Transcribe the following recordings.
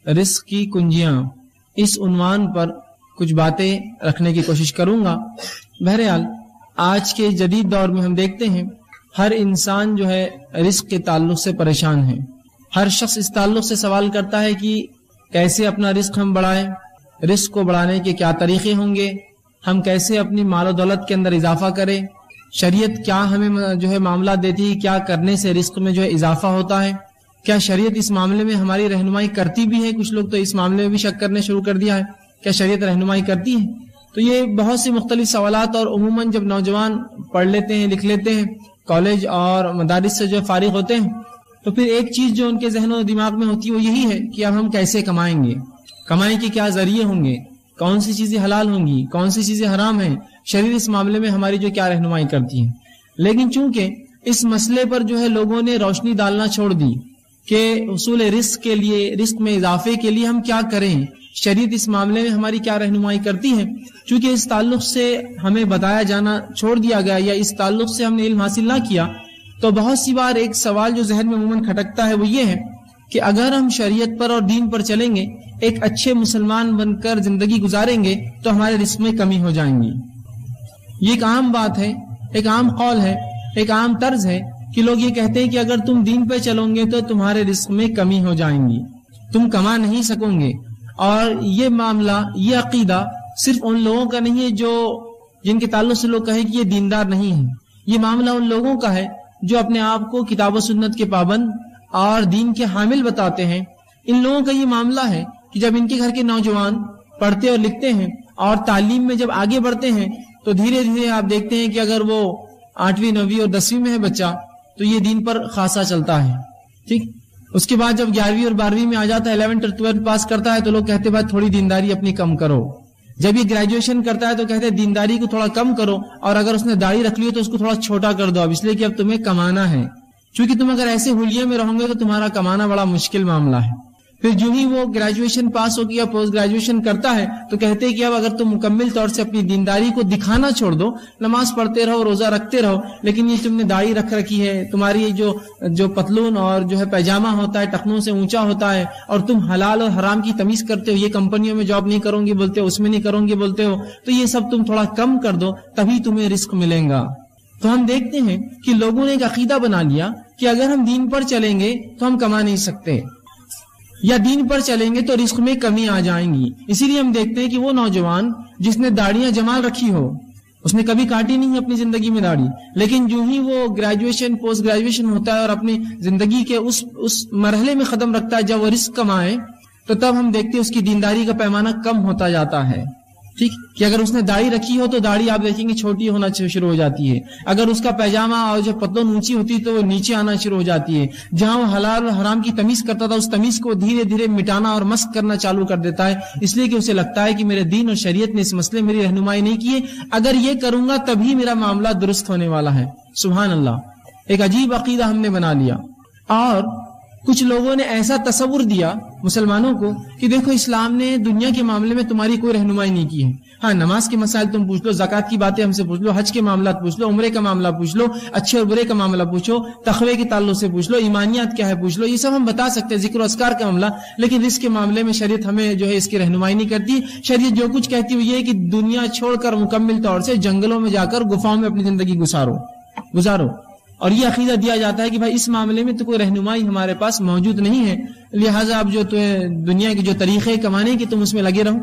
رزق کی کنجیاں، اس عنوان پر کچھ باتیں رکھنے کی کوشش کروں گا۔ بہرحال آج کے جدید دور میں ہم دیکھتے ہیں ہر انسان جو ہے رزق کے تعلق سے پریشان ہے۔ ہر شخص اس تعلق سے سوال کرتا ہے کہ کیسے اپنا رزق ہم بڑھائیں، رزق کو بڑھانے کے کیا طریقے ہوں گے، ہم کیسے اپنی مال و دولت کے اندر اضافہ کریں، شریعت کیا ہمیں جو ہے معاملات دیتی ہے، کیا کرنے سے رزق میں جو ہے اضافہ ہوتا ہے، کیا شریعت اس معاملے میں ہماری رہنمائی کرتی بھی ہے۔ کچھ لوگ تو اس معاملے میں بھی شک کرنے شروع کر دیا ہے، کیا شریعت رہنمائی کرتی ہے؟ تو یہ بہت سی مختلف سوالات، اور عموماً جب نوجوان پڑھ لیتے ہیں، لکھ لیتے ہیں، کالج اور مدارس سے جو فارغ ہوتے ہیں، تو پھر ایک چیز جو ان کے ذہن و دماغ میں ہوتی ہے وہ یہی ہے کہ اب ہم کیسے کمائیں گے، کمائی کے کیا ذریعے ہوں گے، کون سی چیزیں حلال ہوں گی، کون سی چیزیں حرام ہیں، شریعت اس معاملے میں ہماری جو کیا رہنمائی کرتی ہے۔ لیکن چونکہ اس مسئلے پر جو ہے لوگوں نے روشنی ڈالنا چھوڑ دی کہ حصول رزق کے لیے، رزق میں اضافے کے لیے ہم کیا کریں، شریعت اس معاملے میں ہماری کیا رہنمائی کرتی ہے، چونکہ اس تعلق سے ہمیں بتایا جانا چھوڑ دیا گیا یا اس تعلق سے ہم نے علم حاصل نہ کیا، تو بہت سی بار ایک سوال جو ذہن میں عموماً کھٹکتا ہے وہ یہ ہے کہ اگر ہم شریعت پر اور دین پر چلیں گے، ایک اچھے مسلمان بن کر زندگی گزاریں گے، تو ہمارے رزق میں کمی ہو جائیں گی۔ یہ ایک عام بات ہے، ایک عام قول ہے، ایک عام طرز ہے کہ لوگ یہ کہتے ہیں کہ اگر تم دین پہ چلو گے تو تمہارے رزق میں کمی ہو جائیں گی، تم کما نہیں سکو گے۔ اور یہ معاملہ، یہ عقیدہ صرف ان لوگوں کا نہیں ہے جن کے تعلق سے لوگ کہیں کہ یہ دیندار نہیں ہے، یہ معاملہ ان لوگوں کا ہے جو اپنے آپ کو کتاب و سنت کے پابند اور دین کے حامل بتاتے ہیں۔ ان لوگوں کا یہ معاملہ ہے کہ جب ان کے گھر کے نوجوان پڑھتے اور لکھتے ہیں اور تعلیم میں جب آگے بڑھتے ہیں تو دھیرے دھیرے آپ دیکھتے ہیں کہ اگر وہ 8ویں 9ویں اور 10ویں میں ہے بچہ تو یہ دین پر خاصا چلتا ہے، ٹھیک۔ اس کے بعد جب 11ویں اور 12ویں میں آ جاتا ہے، 11 اور 12 پاس کرتا ہے تو لوگ کہتے ہیں بھائی تھوڑی دینداری اپنی کم کرو۔ جب یہ گریجویشن کرتا ہے تو کہتے ہیں دینداری کو تھوڑا کم کرو، اور اگر اس نے داڑھی رکھ لی تو اس کو تھوڑا چھوٹا کر دو، اب اس لیے کہ اب تمہیں کمانا ہے، چونکہ تم اگر ایسے حلیے میں رہو گے تو تمہارا کمانا بڑا مشکل معاملہ ہے۔ پھر جو ہی وہ گریجویشن پاس ہو گیا، پوسٹ گریجویشن کرتا ہے تو کہتے ہیں کہ اب اگر تم مکمل طور سے اپنی دینداری کو دکھانا چھوڑ دو، نماز پڑھتے رہو، روزہ رکھتے رہو، لیکن یہ تم نے داڑھی رکھ رکھی ہے، تمہاری جو پتلون اور جو ہے پیجامہ ہوتا ہے ٹخنوں سے اونچا ہوتا ہے، اور تم حلال اور حرام کی تمیز کرتے ہو، یہ کمپنیوں میں جاب نہیں کروں گی بولتے ہو، اس میں نہیں کروں گی بولتے ہو، تو یہ سب تم تھوڑا کم کر دو، تبھی تمہیں رزق ملے گا۔ تو ہم دیکھتے ہیں کہ لوگوں نے ایک عقیدہ بنا لیا کہ اگر ہم دین پر چلیں گے تو ہم کما نہیں سکتے، یا دین پر چلیں گے تو رزق میں کمی آ جائیں گی۔ اسی لیے ہم دیکھتے ہیں کہ وہ نوجوان جس نے داڑیاں جمال رکھی ہو، اس نے کبھی کاٹی نہیں اپنی زندگی میں داڑھی، لیکن جو ہی وہ گریجویشن پوسٹ گریجویشن ہوتا ہے اور اپنی زندگی کے اس مرحلے میں قدم رکھتا ہے جب وہ رزق کمائے، تو تب ہم دیکھتے ہیں اس کی دینداری کا پیمانہ کم ہوتا جاتا ہے، ٹھیک۔ کہ اگر اس نے داڑھی رکھی ہو تو داڑھی آپ دیکھیں گے چھوٹی ہونا شروع ہو جاتی ہے، اگر اس کا پیجامہ اور جو پتلون اونچی ہوتی ہے تو وہ نیچے آنا شروع ہو جاتی ہے، جہاں وہ حلال اور حرام کی تمیز کرتا تھا اس تمیز کو دھیرے دھیرے مٹانا اور مسخ کرنا چالو کر دیتا ہے، اس لیے کہ اسے لگتا ہے کہ میرے دین اور شریعت نے اس مسئلے میں میری رہنمائی نہیں کی ہے، اگر یہ کروں گا تبھی میرا معاملہ درست ہونے والا ہے۔ سبحان اللہ، ایک عجیب عقیدہ ہم نے بنا لیا، اور کچھ لوگوں نے ایسا تصور دیا مسلمانوں کو کہ دیکھو اسلام نے دنیا کے معاملے میں تمہاری کوئی رہنمائی نہیں کی ہے، ہاں نماز کے مسائل تم پوچھ لو، زکوٰۃ کی باتیں ہم سے پوچھ لو، حج کے معاملات پوچھ لو، عمرے کا معاملہ پوچھ لو، اچھے اور برے کا معاملہ پوچھو، تقوی کے تعلق سے پوچھ لو، ایمانیات کیا ہے پوچھ لو، یہ سب ہم بتا سکتے ہیں، ذکر و اذکار کا معاملہ، لیکن رزق کے معاملے میں شریعت ہمیں جو ہے اس کی رہنمائی نہیں کرتی۔ شریعت جو کچھ کہتی ہے یہ ہے کہ دنیا چھوڑ کر مکمل طور سے جنگلوں میں جا کر گفاؤں میں اپنی زندگی گزارو، اور یہ عقیدہ دیا جاتا ہے کہ بھائی اس معاملے میں تو کوئی رہنمائی ہمارے پاس موجود نہیں ہے، لہٰذا اب جو دنیا کے جو طریقے کمانے کے تم اس میں لگے رہو۔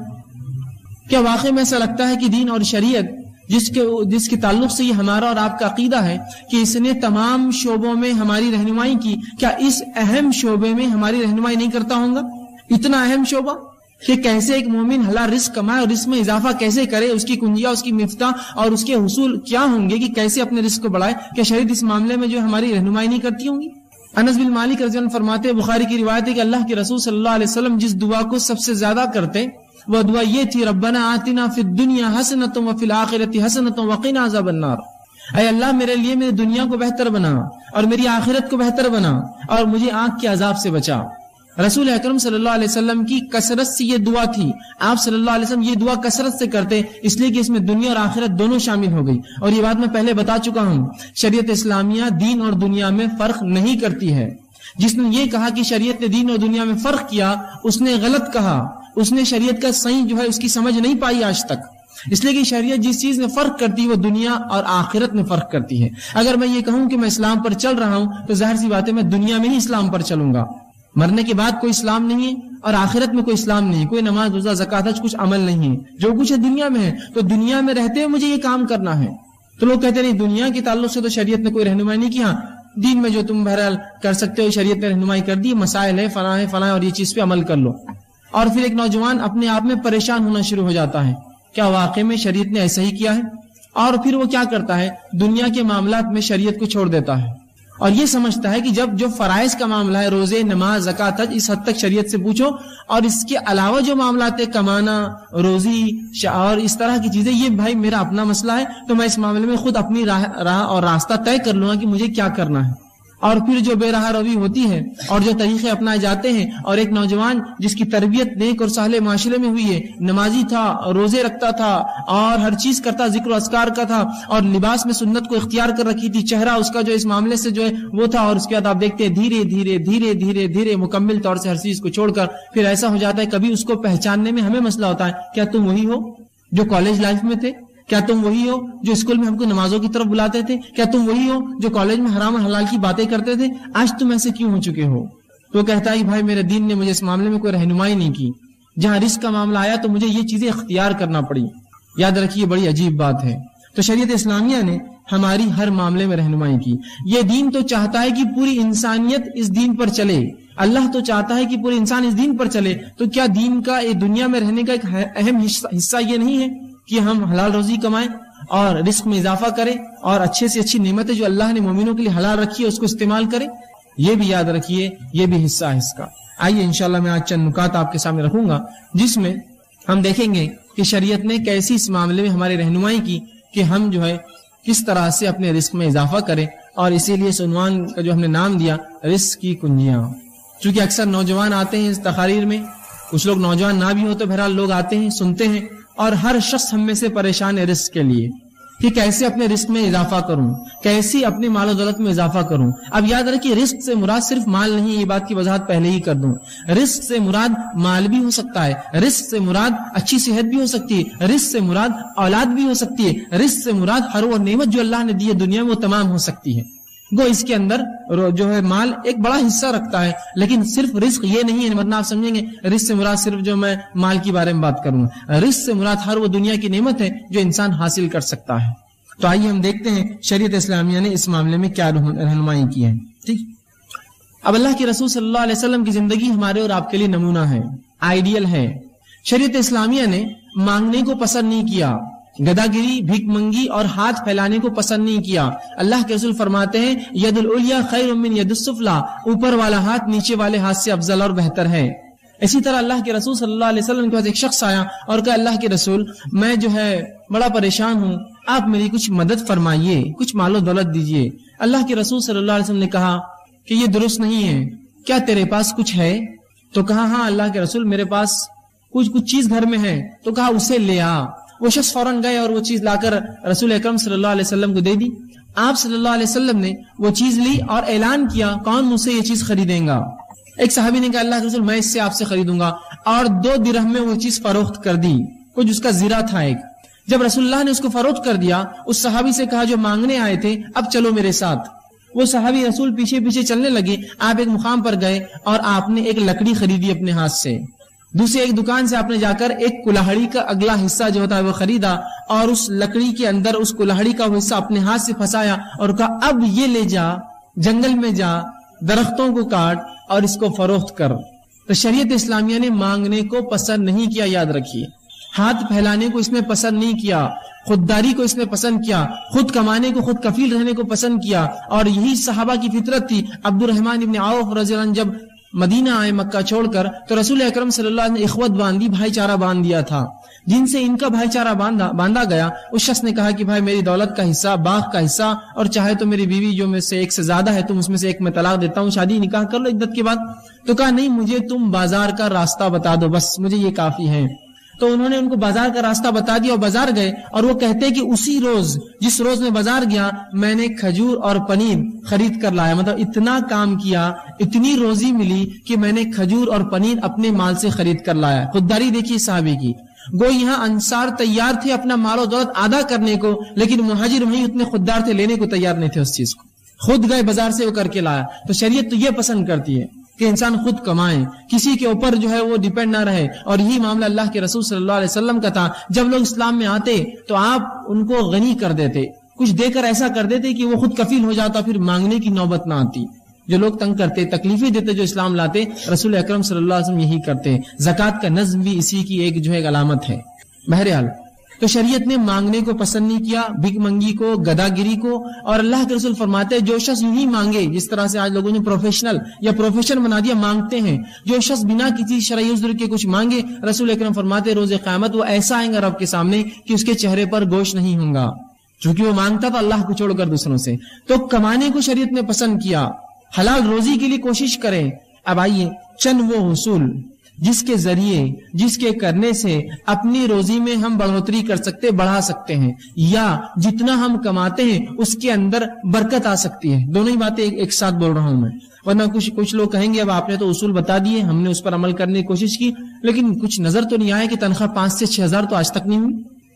کیا واقعی میں ایسا لگتا ہے کہ دین اور شریعت جس کے تعلق سے یہ ہمارا اور آپ کا عقیدہ ہے کہ اس نے تمام شعبوں میں ہماری رہنمائی کی، کیا اس اہم شعبے میں ہماری رہنمائی نہیں کرتا ہوگا؟ اتنا اہم شعبہ کہ کیسے ایک مومن حلال رزق کمائے اور رزق میں اضافہ کیسے کرے، اس کی کنجیاں، اس کی مفتاح اور اس کے حصول کیا ہوں گے کہ کیسے اپنے رزق کو بڑھائے، کیا شریعت اس معاملے میں جو ہماری رہنمائی نہیں کرتی ہوں گی؟ انس بن مالک رضی اللہ عنہ فرماتے ہیں، بخاری کی روایت ہے کہ اللہ کے رسول صلی اللہ علیہ وسلم جس دعا کو سب سے زیادہ کرتے وہ دعا یہ تھی، ربنا آتنا فی الدنیا حسنۃ وفی الآخرۃ حسنۃ وقنا عذاب النار، اے اللہ میرے لیے میری دنیا کو بہتر بنا اور میری آخرت کو بہتر بنا اور مجھے آنکھ کے عذاب سے بچا۔ رسول اکرم صلی اللہ علیہ وسلم کی کثرت سے یہ دعا تھی، آپ صلی اللہ علیہ وسلم یہ دعا کثرت سے کرتے، اس لیے کہ اس میں دنیا اور آخرت دونوں شامل ہو گئی، اور یہ بات میں پہلے بتا چکا ہوں، شریعت اسلامیہ دین اور دنیا میں فرق نہیں کرتی ہے۔ جس نے یہ کہا کہ شریعت نے دین اور دنیا میں فرق کیا، اس نے غلط کہا، اس نے شریعت کا صحیح جو ہے اس کی سمجھ نہیں پائی آج تک، اس لیے کہ شریعت جس چیز میں فرق کرتی ہے وہ دنیا اور آخرت میں فرق کرتی ہے۔ اگر میں یہ کہوں کہ میں اسلام پر چل رہا ہوں تو ظاہر سی بات ہے میں دنیا میں ہی اسلام پر چلوں گا، مرنے کے بعد کوئی اسلام نہیں ہے اور آخرت میں کوئی اسلام نہیں، کوئی نماز روزہ زکوٰۃ حج کچھ عمل نہیں ہے، جو کچھ ہے دنیا میں ہے، تو دنیا میں رہتے ہوئے مجھے یہ کام کرنا ہے۔ تو لوگ کہتے نہیں دنیا کے تعلق سے تو شریعت نے کوئی رہنمائی نہیں کی، ہاں دین میں جو تم بہرحال کر سکتے ہو شریعت نے رہنمائی کر دی، مسائل ہے فلاں اور یہ چیز پہ عمل کر لو۔ اور پھر ایک نوجوان اپنے آپ میں پریشان ہونا شروع ہو جاتا ہے، کیا واقعی میں شریعت نے ایسا ہی کیا ہے؟ اور پھر وہ کیا کرتا ہے، دنیا کے معاملات میں شریعت کو چھوڑ دیتا ہے اور یہ سمجھتا ہے کہ جب جو فرائض کا معاملہ ہے، روزے نماز زکوٰۃ حج، اس حد تک شریعت سے پوچھو، اور اس کے علاوہ جو معاملات ہے کمانا روزی اور اس طرح کی چیزیں، یہ بھائی میرا اپنا مسئلہ ہے، تو میں اس معاملے میں خود اپنی راہ اور راستہ طے کر لوں گا کہ مجھے کیا کرنا ہے۔ اور پھر جو بے راہ روی ہوتی ہے اور جو طریقے اپنائے جاتے ہیں، اور ایک نوجوان جس کی تربیت نیک اور صالح معاشرے میں ہوئی ہے، نمازی تھا، روزے رکھتا تھا اور ہر چیز کرتا، ذکر و اذکار کا تھا، اور لباس میں سنت کو اختیار کر رکھی تھی، چہرہ اس کا جو اس معاملے سے جو ہے وہ تھا، اور اس کے بعد آپ دیکھتے ہیں دھیرے دھیرے دھیرے دھیرے دھیرے مکمل طور سے ہر چیز کو چھوڑ کر پھر ایسا ہو جاتا ہے، کبھی اس کو پہچاننے میں ہمیں مسئلہ ہوتا ہے، کیا تم وہی ہو جو کالج لائف میں تھے؟ کیا تم وہی ہو جو اسکول میں ہم کو نمازوں کی طرف بلاتے تھے؟ کیا تم وہی ہو جو کالج میں حرام اور حلال کی باتیں کرتے تھے؟ آج تم ایسے کیوں ہو چکے ہو؟ تو کہتا ہے بھائی میرے دین نے مجھے اس معاملے میں کوئی رہنمائی نہیں کی، جہاں رزق کا معاملہ آیا تو مجھے یہ چیزیں اختیار کرنا پڑی۔ یاد رکھیے بڑی عجیب بات ہے، تو شریعت اسلامیہ نے ہماری ہر معاملے میں رہنمائی کی۔ یہ دین تو چاہتا ہے کہ پوری انسانیت اس دین پر چلے، اللہ تو چاہتا ہے کہ پورے انسان اس دین پر چلے، تو کیا دین کا دنیا میں رہنے کا ایک اہم حصہ یہ نہیں ہے کہ ہم حلال روزی کمائیں اور رزق میں اضافہ کریں اور اچھے سے اچھی نعمتیں جو اللہ نے مومنوں کے لیے حلال رکھی ہے اس کو استعمال کریں؟ یہ بھی یاد رکھیے، یہ بھی حصہ ہے اس کا۔ آئیے انشاءاللہ میں آج چند نکات آپ کے سامنے رکھوں گا جس میں ہم دیکھیں گے کہ شریعت نے کیسی اس معاملے میں ہماری رہنمائی کی کہ ہم جو ہے کس طرح سے اپنے رزق میں اضافہ کریں، اور اسی لیے اس عنوان کا جو ہم نے نام دیا رزق کی کنجیاں۔ چونکہ اکثر نوجوان آتے ہیں اس تقاریر میں، کچھ لوگ نوجوان نہ بھی ہو تو بہرحال لوگ آتے ہیں سنتے ہیں، اور ہر شخص ہم میں سے پریشان ہے رزق کے لیے کہ کیسے اپنے رزق میں اضافہ کروں، کیسے اپنے مال و دولت میں اضافہ کروں۔ اب یاد رکھیے رزق سے مراد صرف مال نہیں ہے، یہ بات کی وضاحت پہلے ہی کر دوں۔ رزق سے مراد مال بھی ہو سکتا ہے، رزق سے مراد اچھی صحت بھی ہو سکتی ہے، رزق سے مراد اولاد بھی ہو سکتی ہے، رزق سے مراد ہر وہ نعمت جو اللہ نے دی ہے دنیا میں وہ تمام ہو سکتی ہے۔ وہ اس کے اندر جو ہے مال ایک بڑا حصہ رکھتا ہے، لیکن صرف رزق یہ نہیں ہے، ورنہ آپ سمجھیں گے رزق سے مراد صرف جو میں مال کی بارے میں بات کروں، رزق سے مراد ہر وہ دنیا کی نعمت ہے جو انسان حاصل کر سکتا ہے۔ تو آئیے ہم دیکھتے ہیں شریعت اسلامیہ نے اس معاملے میں کیا رہنمائی کی ہے۔ ٹھیک، اب اللہ کے رسول صلی اللہ علیہ وسلم کی زندگی ہمارے اور آپ کے لیے نمونہ ہے، آئیڈیل ہے۔ شریعت اسلامیہ نے مانگنے کو پسند نہیں کیا، گدا گری، بھیک منگی اور ہاتھ پھیلانے کو پسند نہیں کیا۔ اللہ کے رسول فرماتے ہیں ید العلیٰ خیر من ید السفلیٰ، اوپر والا ہاتھ نیچے والے ہاتھ سے افضل اور بہتر ہے۔ اسی طرح اللہ کے رسول صلی اللہ علیہ وسلم کے پاس ایک شخص آیا اور کہا اللہ کے رسول میں جو ہے بڑا پریشان ہوں، آپ میری کچھ مدد فرمائیے، کچھ مال و دولت دیجیے۔ اللہ کے رسول صلی اللہ علیہ وسلم نے کہا کہ یہ درست نہیں ہے، کیا تیرے پاس کچھ ہے؟ تو کہا ہاں اللہ کے رسول میرے پاس کچھ چیز گھر میں ہے۔ تو کہا اسے لے آ۔ وہ شخص فوراً گئے اور وہ چیز لا کر رسول اکرم صلی اللہ علیہ وسلم کو دے دی۔ آپ صلی اللہ علیہ وسلم نے وہ چیز لی اور اعلان کیا کون مجھ سے یہ چیز خریدیں گا؟ ایک صحابی نے کہا اللہ کے رسول میں اس سے آپ سے خریدوں گا، اور 2 درہم میں وہ چیز فروخت کر دی، کچھ اس کا زیرہ تھا ایک۔ جب رسول اللہ نے اس کو فروخت کر دیا، اس صحابی سے کہا جو مانگنے آئے تھے اب چلو میرے ساتھ۔ وہ صحابی رسول پیچھے پیچھے چلنے لگے۔ آپ ایک مقام پر گئے اور آپ نے ایک لکڑی خریدی اپنے ہاتھ سے، دوسری ایک دکان سے آپ نے جا کر ایک کلاہڑی کا اگلا حصہ جو ہوتا ہے وہ خریدا، اور اس لکڑی کے اندر اس کلاہڑی کا وہ حصہ اپنے ہاتھ سے پھنسایا اور کہا اب یہ لے جا، جنگل میں جا، درختوں کو کاٹ اور اس کو فروخت کر۔ تو شریعت اسلامیہ نے مانگنے کو پسند نہیں کیا، یاد رکھیے، ہاتھ پھیلانے کو اس نے پسند نہیں کیا، خودداری کو اس نے پسند کیا، خود کمانے کو، خود کفیل رہنے کو پسند کیا۔ اور یہی صحابہ کی فطرت تھی۔ عبد الرحمن ابن عوف رضی اللہ عنہ جب مدینہ آئے مکہ چھوڑ کر تو رسول اکرم صلی اللہ علیہ وسلم نے اخوت باندھی، بھائی چارہ باندھ دیا تھا، جن سے ان کا بھائی چارہ باندھا گیا۔ اس شخص نے کہا کہ بھائی میری دولت کا حصہ، باغ کا حصہ، اور چاہے تو میری بیوی جو میں سے ایک سے زیادہ ہے تم اس میں سے ایک میں طلاق دیتا ہوں، شادی نکاح کر لو عدت کے بعد۔ تو کہا نہیں، مجھے تم بازار کا راستہ بتا دو، بس مجھے یہ کافی ہے۔ تو انہوں نے ان کو بازار کا راستہ بتا دیا اور بازار گئے، اور وہ کہتے ہیں کہ اسی روز جس روز میں بازار گیا میں نے کھجور اور پنیر خرید کر لایا، مطلب اتنا کام کیا، اتنی روزی ملی کہ میں نے کھجور اور پنیر اپنے مال سے خرید کر لایا۔ خودداری دیکھیے صحابی کی، گو یہاں انصار تیار تھے اپنا مال و دولت آدھا کرنے کو، لیکن مہاجر وہیں اتنے خوددار تھے، لینے کو تیار نہیں تھے اس چیز کو، خود گئے بازار سے وہ کر کے لایا۔ تو شریعت تو یہ پسند کرتی ہے کہ انسان خود کمائے، کسی کے اوپر جو ہے وہ ڈیپینڈ نہ رہے، اور یہی معاملہ اللہ کے رسول صلی اللہ علیہ وسلم کا تھا۔ جب لوگ اسلام میں آتے تو آپ ان کو غنی کر دیتے، کچھ دے کر ایسا کر دیتے کہ وہ خود کفیل ہو جاتا، پھر مانگنے کی نوبت نہ آتی۔ جو لوگ تنگ کرتے، تکلیفیں دیتے، جو اسلام لاتے، رسول اکرم صلی اللہ علیہ وسلم یہی کرتے۔ زکوٰۃ کا نظم بھی اسی کی ایک جو ہے علامت ہے۔ بہرحال تو شریعت نے مانگنے کو پسند نہیں کیا، بھیک منگی کو، گدا گیری کو، اور اللہ کے رسول فرماتے ہیں جو شخص یوں ہی مانگے، جس طرح سے آج لوگوں نے پروفیشنل یا پروفیشن بنا دیا، مانگتے ہیں، جو شخص بنا کسی شرعی عذر کے کچھ مانگے، رسول اکرم فرماتے روز قیامت وہ ایسا آئے گا رب کے سامنے کہ اس کے چہرے پر گوشت نہیں ہوگا، چونکہ وہ مانگتا تھا اللہ کو چھوڑ کر دوسروں سے۔ تو کمانے کو شریعت نے پسند کیا، حلال روزی کے لیے کوشش کریں۔ اب آئیے چند وہ حصول جس کے ذریعے، جس کے کرنے سے اپنی روزی میں ہم بڑھوتری کر سکتے، بڑھا سکتے ہیں، یا جتنا ہم کماتے ہیں اس کے اندر برکت آ سکتی ہے۔ دونوں ہی باتیں ایک ساتھ بول رہا ہوں میں، ورنہ کچھ لوگ کہیں گے اب آپ نے تو اصول بتا دیے، ہم نے اس پر عمل کرنے کی کوشش کی، لیکن کچھ نظر تو نہیں آیا کہ تنخواہ 5 سے 6 ہزار تو آج تک نہیں ہوئی۔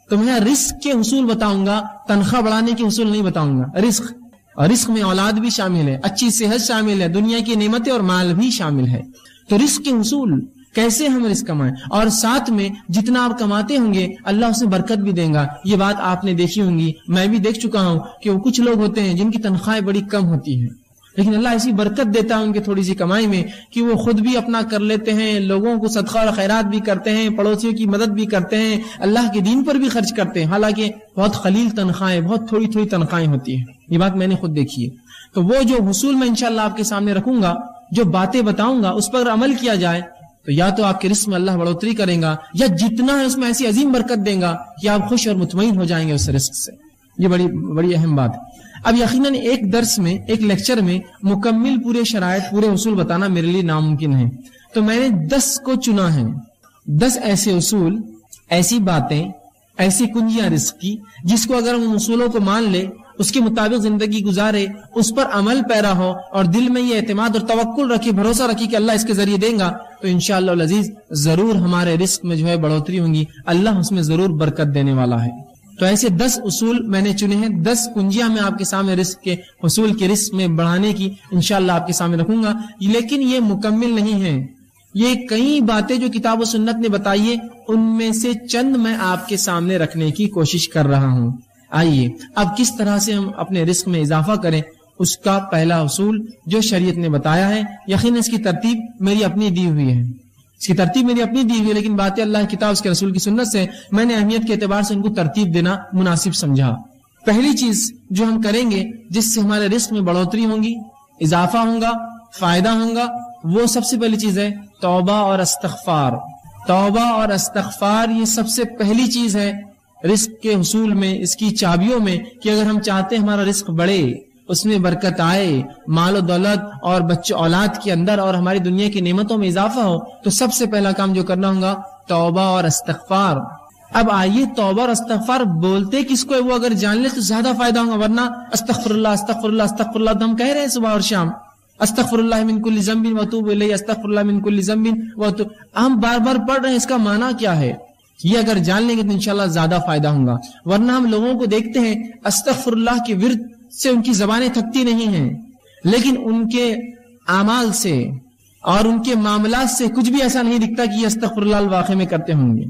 تو میں رزق کے حصول بتاؤں گا، تنخواہ بڑھانے کے حصول نہیں بتاؤں گا۔ رزق، اور رزق میں اولاد بھی شامل ہے، اچھی صحت شامل ہے، دنیا کی نعمتیں اور مال بھی شامل ہے۔ تو رزق کے حصول کیسے ہم رزق کمائیں، اور ساتھ میں جتنا آپ کماتے ہوں گے اللہ اس میں برکت بھی دے گا۔ یہ بات آپ نے دیکھی ہوں گی، میں بھی دیکھ چکا ہوں کہ وہ کچھ لوگ ہوتے ہیں جن کی تنخواہیں بڑی کم ہوتی ہیں، لیکن اللہ ایسی برکت دیتا ہے ان کے تھوڑی سی کمائی میں کہ وہ خود بھی اپنا کر لیتے ہیں، لوگوں کو صدقہ اور خیرات بھی کرتے ہیں، پڑوسیوں کی مدد بھی کرتے ہیں، اللہ کے دین پر بھی خرچ کرتے ہیں، حالانکہ بہت قلیل تنخواہیں، بہت تھوڑی تھوڑی تنخواہیں ہوتی ہیں۔ یہ بات میں نے خود دیکھی ہے۔ تو وہ جو حصول میں انشاءاللہ آپ کے سامنے رکھوں گا، جو باتیں بتاؤں گا، اس پر عمل کیا جائے تو یا تو آپ کے رزق میں اللہ بڑھوتری کریں گا، یا جتنا ہے اس میں ایسی عظیم برکت دیں گا کہ آپ خوش اور مطمئن ہو جائیں گے اس رزق سے۔ یہ بڑی اہم بات ہے۔ اب یقیناً ایک درس میں، ایک لیکچر میں مکمل پورے شرائط، پورے اصول بتانا میرے لیے ناممکن ہے، تو میں نے 10 کو چنا ہے، 10 ایسے اصول، ایسی باتیں، ایسی کنجیاں رزق کی، جس کو اگر ہم اصولوں کو مان لے، اس کے مطابق زندگی گزارے، اس پر عمل پیرا ہو، اور دل میں یہ اعتماد اور توکل رکھے، بھروسہ رکھے کہ اللہ اس کے ذریعے دیں گا، تو انشاءاللہ العزیز ضرور ہمارے رزق میں جو ہے بڑھوتری ہوں گی، اللہ اس میں ضرور برکت دینے والا ہے۔ تو ایسے 10 اصول میں نے چنے ہیں، 10 کنجیاں میں آپ کے سامنے رزق کے حصول کے رزق میں بڑھانے کی انشاءاللہ آپ کے سامنے رکھوں گا، لیکن یہ مکمل نہیں ہے، یہ کئی باتیں جو کتاب و سنت نے بتائی ہے ان میں سے چند میں آپ کے سامنے رکھنے کی کوشش کر رہا ہوں۔ آئیے اب کس طرح سے ہم اپنے رزق میں اضافہ کریں، اس کا پہلا اصول جو شریعت نے بتایا ہے، یقیناً اس کی ترتیب میری اپنی دی ہوئی ہے، اس کی ترتیب میری اپنی دی ہوئی ہے، لیکن باتیں اللہ کی کتاب، اس کے رسول کی سنت سے میں نے اہمیت کے اعتبار سے ان کو ترتیب دینا مناسب سمجھا۔ پہلی چیز جو ہم کریں گے جس سے ہمارے رزق میں بڑھوتری ہوگی، اضافہ ہوگا، فائدہ ہوگا، وہ سب سے پہلی چیز ہے توبہ اور استغفار۔ توبہ اور استغفار یہ سب سے پہلی چیز ہے رزق کے حصول میں، اس کی چابیوں میں، کہ اگر ہم چاہتے ہیں ہمارا رزق بڑھے، اس میں برکت آئے، مال و دولت اور بچے اولاد کے اندر اور ہماری دنیا کی نعمتوں میں اضافہ ہو، تو سب سے پہلا کام جو کرنا ہوگا توبہ اور استغفار۔ اب آئیے توبہ اور استغفار بولتے کس کو ہے، وہ اگر جان لے تو زیادہ فائدہ ہوگا، ورنہ استغفر اللہ استغفر اللہ استغفر اللہ تو ہم کہہ رہے ہیں صبح اور شام، استغفر اللہ من کل ذنب واتوب الیہ، استغفر اللہ من کل ذنب واتوب، ہم بار بار پڑھ رہے ہیں، اس کا معنی کیا ہے، یہ اگر جان لیں گے تو انشاءاللہ زیادہ فائدہ ہوگا۔ ورنہ ہم لوگوں کو دیکھتے ہیں استغفر اللہ کے ورد سے ان کی زبانیں تھکتی نہیں ہیں، لیکن ان کے اعمال سے اور ان کے معاملات سے کچھ بھی ایسا نہیں دکھتا کہ یہ استغفر اللہ واقع میں کرتے ہوں گے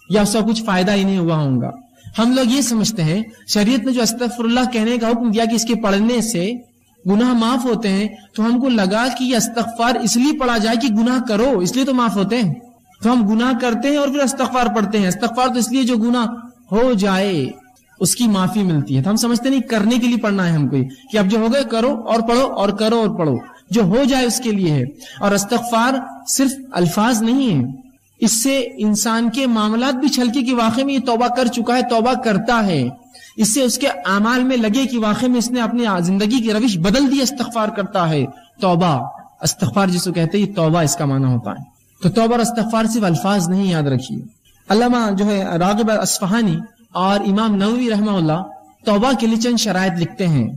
یا اس کا کچھ فائدہ ہی نہیں ہوا ہوگا۔ ہم لوگ یہ سمجھتے ہیں شریعت نے جو استغفر اللہ کہنے کا حکم دیا کہ اس کے پڑھنے سے گناہ معاف ہوتے ہیں، تو ہم کو لگا کہ یہ استغفار اس لیے پڑھا جائے کہ گناہ کرو، اس لیے تو معاف ہوتے ہیں، تو ہم گناہ کرتے ہیں اور پھر استغفار پڑھتے ہیں۔ استغفار تو اس لیے جو گناہ ہو جائے اس کی معافی ملتی ہے، تو ہم سمجھتے نہیں کرنے کے لیے پڑھنا ہے ہم کو، کہ اب جو ہو گئے کرو اور پڑھو اور کرو اور پڑھو، جو ہو جائے اس کے لیے ہے۔ اور استغفار صرف الفاظ نہیں ہے، اس سے انسان کے معاملات بھی چھلکے کہ واقعی میں یہ توبہ کر چکا ہے، توبہ کرتا ہے، اس سے اس کے اعمال میں لگے کہ واقعی میں اس نے اپنی زندگی کی روش بدل دی، استغفار کرتا ہے۔ توبہ، استغفار جس کو کہتے ہیں یہ توبہ اس کا معنی ہوتا ہے۔ تو توبہ اور استغفار صرف الفاظ نہیں، یاد رکھیے، علامہ جو ہے راغب اصفہانی اور امام نووی رحمہ اللہ توبہ کے لیے چند شرائط لکھتے ہیں.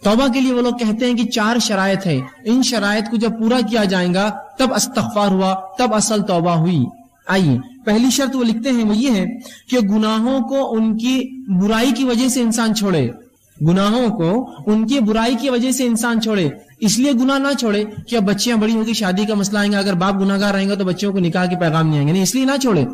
توبہ کے لیے وہ لوگ کہتے ہیں کہ 4 شرائط ہے. ان شرائط کو جب پورا کیا جائے گا تب استغفار ہوا، تب اصل توبہ ہوئی. آئیے پہلی شرط وہ لکھتے ہیں وہ یہ ہے کہ گناہوں کو ان کی برائی کی وجہ سے انسان چھوڑے. گناہوں کو ان کی برائی کی وجہ سے انسان چھوڑے. اس لیے گناہ نہ چھوڑے کہ اب بچیاں بڑی ہوگی، شادی کا مسئلہ آئیں گا، اگر باپ گناہ گار رہیں گا تو بچوں کو نکاح کے پیغام نہیں آئیں گے. نہیں، اس لیے نہ چھوڑے.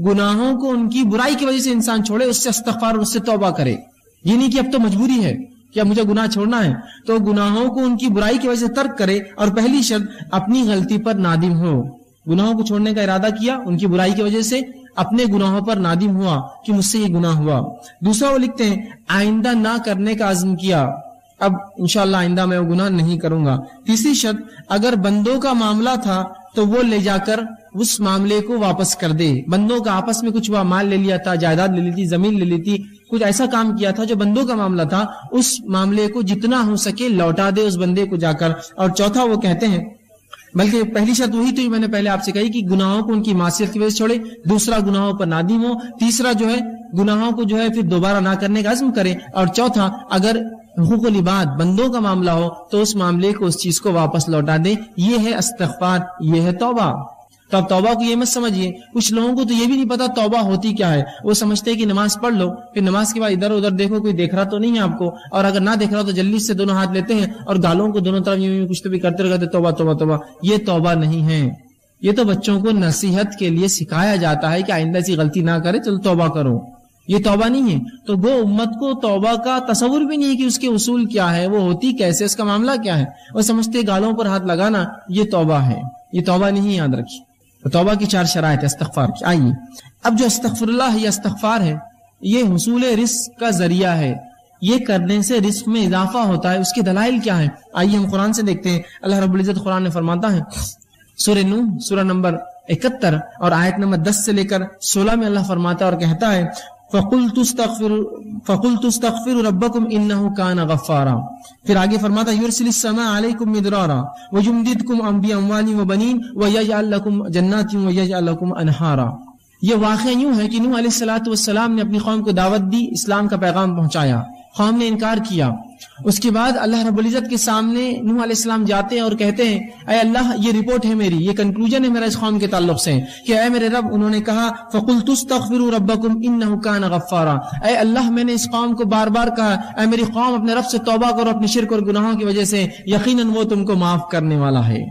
گناہوں کو ان کی برائی کی وجہ سے انسان چھوڑے، اس سے استغفار اور اس سے توبہ کرے. یہ نہیں کہ اب تو مجبوری ہے کہ اب مجھے گناہ چھوڑنا ہے، تو گناہوں کو ان کی برائی کی وجہ سے ترک کرے. اور پہلی شرط اپنی غلطی پر نادم ہو. گناہوں کو چھوڑنے کا ارادہ کیا، ان کی برائی کی وجہ سے اپنے گناہوں پر نادم ہوا کہ مجھ سے یہ گناہ ہوا. دوسرا وہ لکھتے ہیں آئندہ نہ کرنے کا عزم کیا، اب انشاءاللہ آئندہ میں وہ گناہ نہیں کروں گا. تیسری شرط اگر بندوں کا معاملہ تھا تو وہ لے جا کر اس معاملے کو واپس کر دے. بندوں کا آپس میں کچھ مال لے لیا تھا، جائیداد لے لی تھی، زمین لے لی تھی، کچھ ایسا کام کیا تھا جو بندوں کا معاملہ تھا، اس معاملے کو جتنا ہو سکے لوٹا دے اس بندے کو جا کر. اور چوتھا وہ کہتے ہیں، بلکہ پہلی شرط وہی تو میں نے پہلے آپ سے کہی کہ گناہوں کو ان کی معصیت کی وجہ سے چھوڑے. دوسرا گناہوں پر نادم ہو. تیسرا جو ہے گناہوں کو جو ہے پھر دوبارہ نہ کرنے کا عزم کرے. اور چوتھا اگر حقوق العباد بندوں کا معاملہ ہو تو اس معاملے کو اس چیز کو واپس لوٹا دے. یہ ہے استغفار، یہ ہے توبہ. تو اب توبہ کو یہ مت سمجھیے، کچھ لوگوں کو تو یہ بھی نہیں پتا توبہ ہوتی کیا ہے. وہ سمجھتے ہیں کہ نماز پڑھ لو، پھر نماز کے بعد ادھر ادھر دیکھو کوئی دیکھ رہا تو نہیں ہے آپ کو، اور اگر نہ دیکھ رہا تو جلدی سے دونوں ہاتھ لیتے ہیں اور گالوں کو دونوں طرف یوں کچھ تو بھی کرتے رہتے توبہ توبہ توبہ. یہ توبہ نہیں ہے. یہ تو بچوں کو نصیحت کے لیے سکھایا جاتا ہے کہ آئندہ ایسی غلطی نہ کرے، چلو توبہ کرو. یہ توبہ نہیں ہے. تو وہ امت کو توبہ کا تصور بھی نہیں ہے کہ اس کے اصول کیا ہے، وہ ہوتی کیسے، اس کا معاملہ کیا ہے. وہ سمجھتے گالوں پر ہاتھ لگانا یہ توبہ ہے. یہ توبہ نہیں، یاد رکھیے. توبہ کی 4 شرائط استغفار کی. آئیے اب جو استغفر اللہ یا استغفار ہے یہ حصول رزق کا ذریعہ ہے. یہ کرنے سے رزق میں اضافہ ہوتا ہے. اس کے دلائل کیا ہے؟ آئیے ہم قرآن سے دیکھتے ہیں. اللہ رب العزت قرآن میں فرماتا ہے سورہ نوح سورہ نمبر 71 اور آیت نمبر 10 سے لے کر 16 میں اللہ فرماتا ہے اور کہتا ہے فَقُلْتُ اسْتَغْفِرُوا رَبَّكُمْ إِنَّهُ كَانَ غَفَّارًا. پھر آگے فرماتا يُرْسِلِ السَّمَاءَ عَلَيْكُمْ مِدْرَارًا وَيُمْدِدْكُمْ بِأَمْوَالٍ وَبَنِينَ وَيَجْعَلْ لَكُمْ جَنَّاتٍ وَيَجْعَلْ لَكُمْ أَنْهَارًا. یہ واقعہ یوں ہے کہ نوح علیہ السلام نے اپنی قوم کو دعوت دی، اسلام کا پیغام پہنچایا، قوم نے انکار کیا. اس کے بعد اللہ رب العزت کے سامنے نوح علیہ السلام جاتے ہیں اور کہتے ہیں اے اللہ یہ رپورٹ ہے میری، یہ کنکلوژن ہے میرا اس قوم کے تعلق سے کہ اے میرے رب، انہوں نے کہا فَقُلْتُ اسْتَغْفِرُوا رَبَّكُمْ إِنَّهُ كَانَ غَفَّارًا. اے اللہ میں نے اس قوم کو بار بار کہا اے میری قوم اپنے رب سے توبہ کرو اپنے شرک اور گناہوں کی وجہ سے، یقیناً وہ تم کو معاف کرنے والا ہے.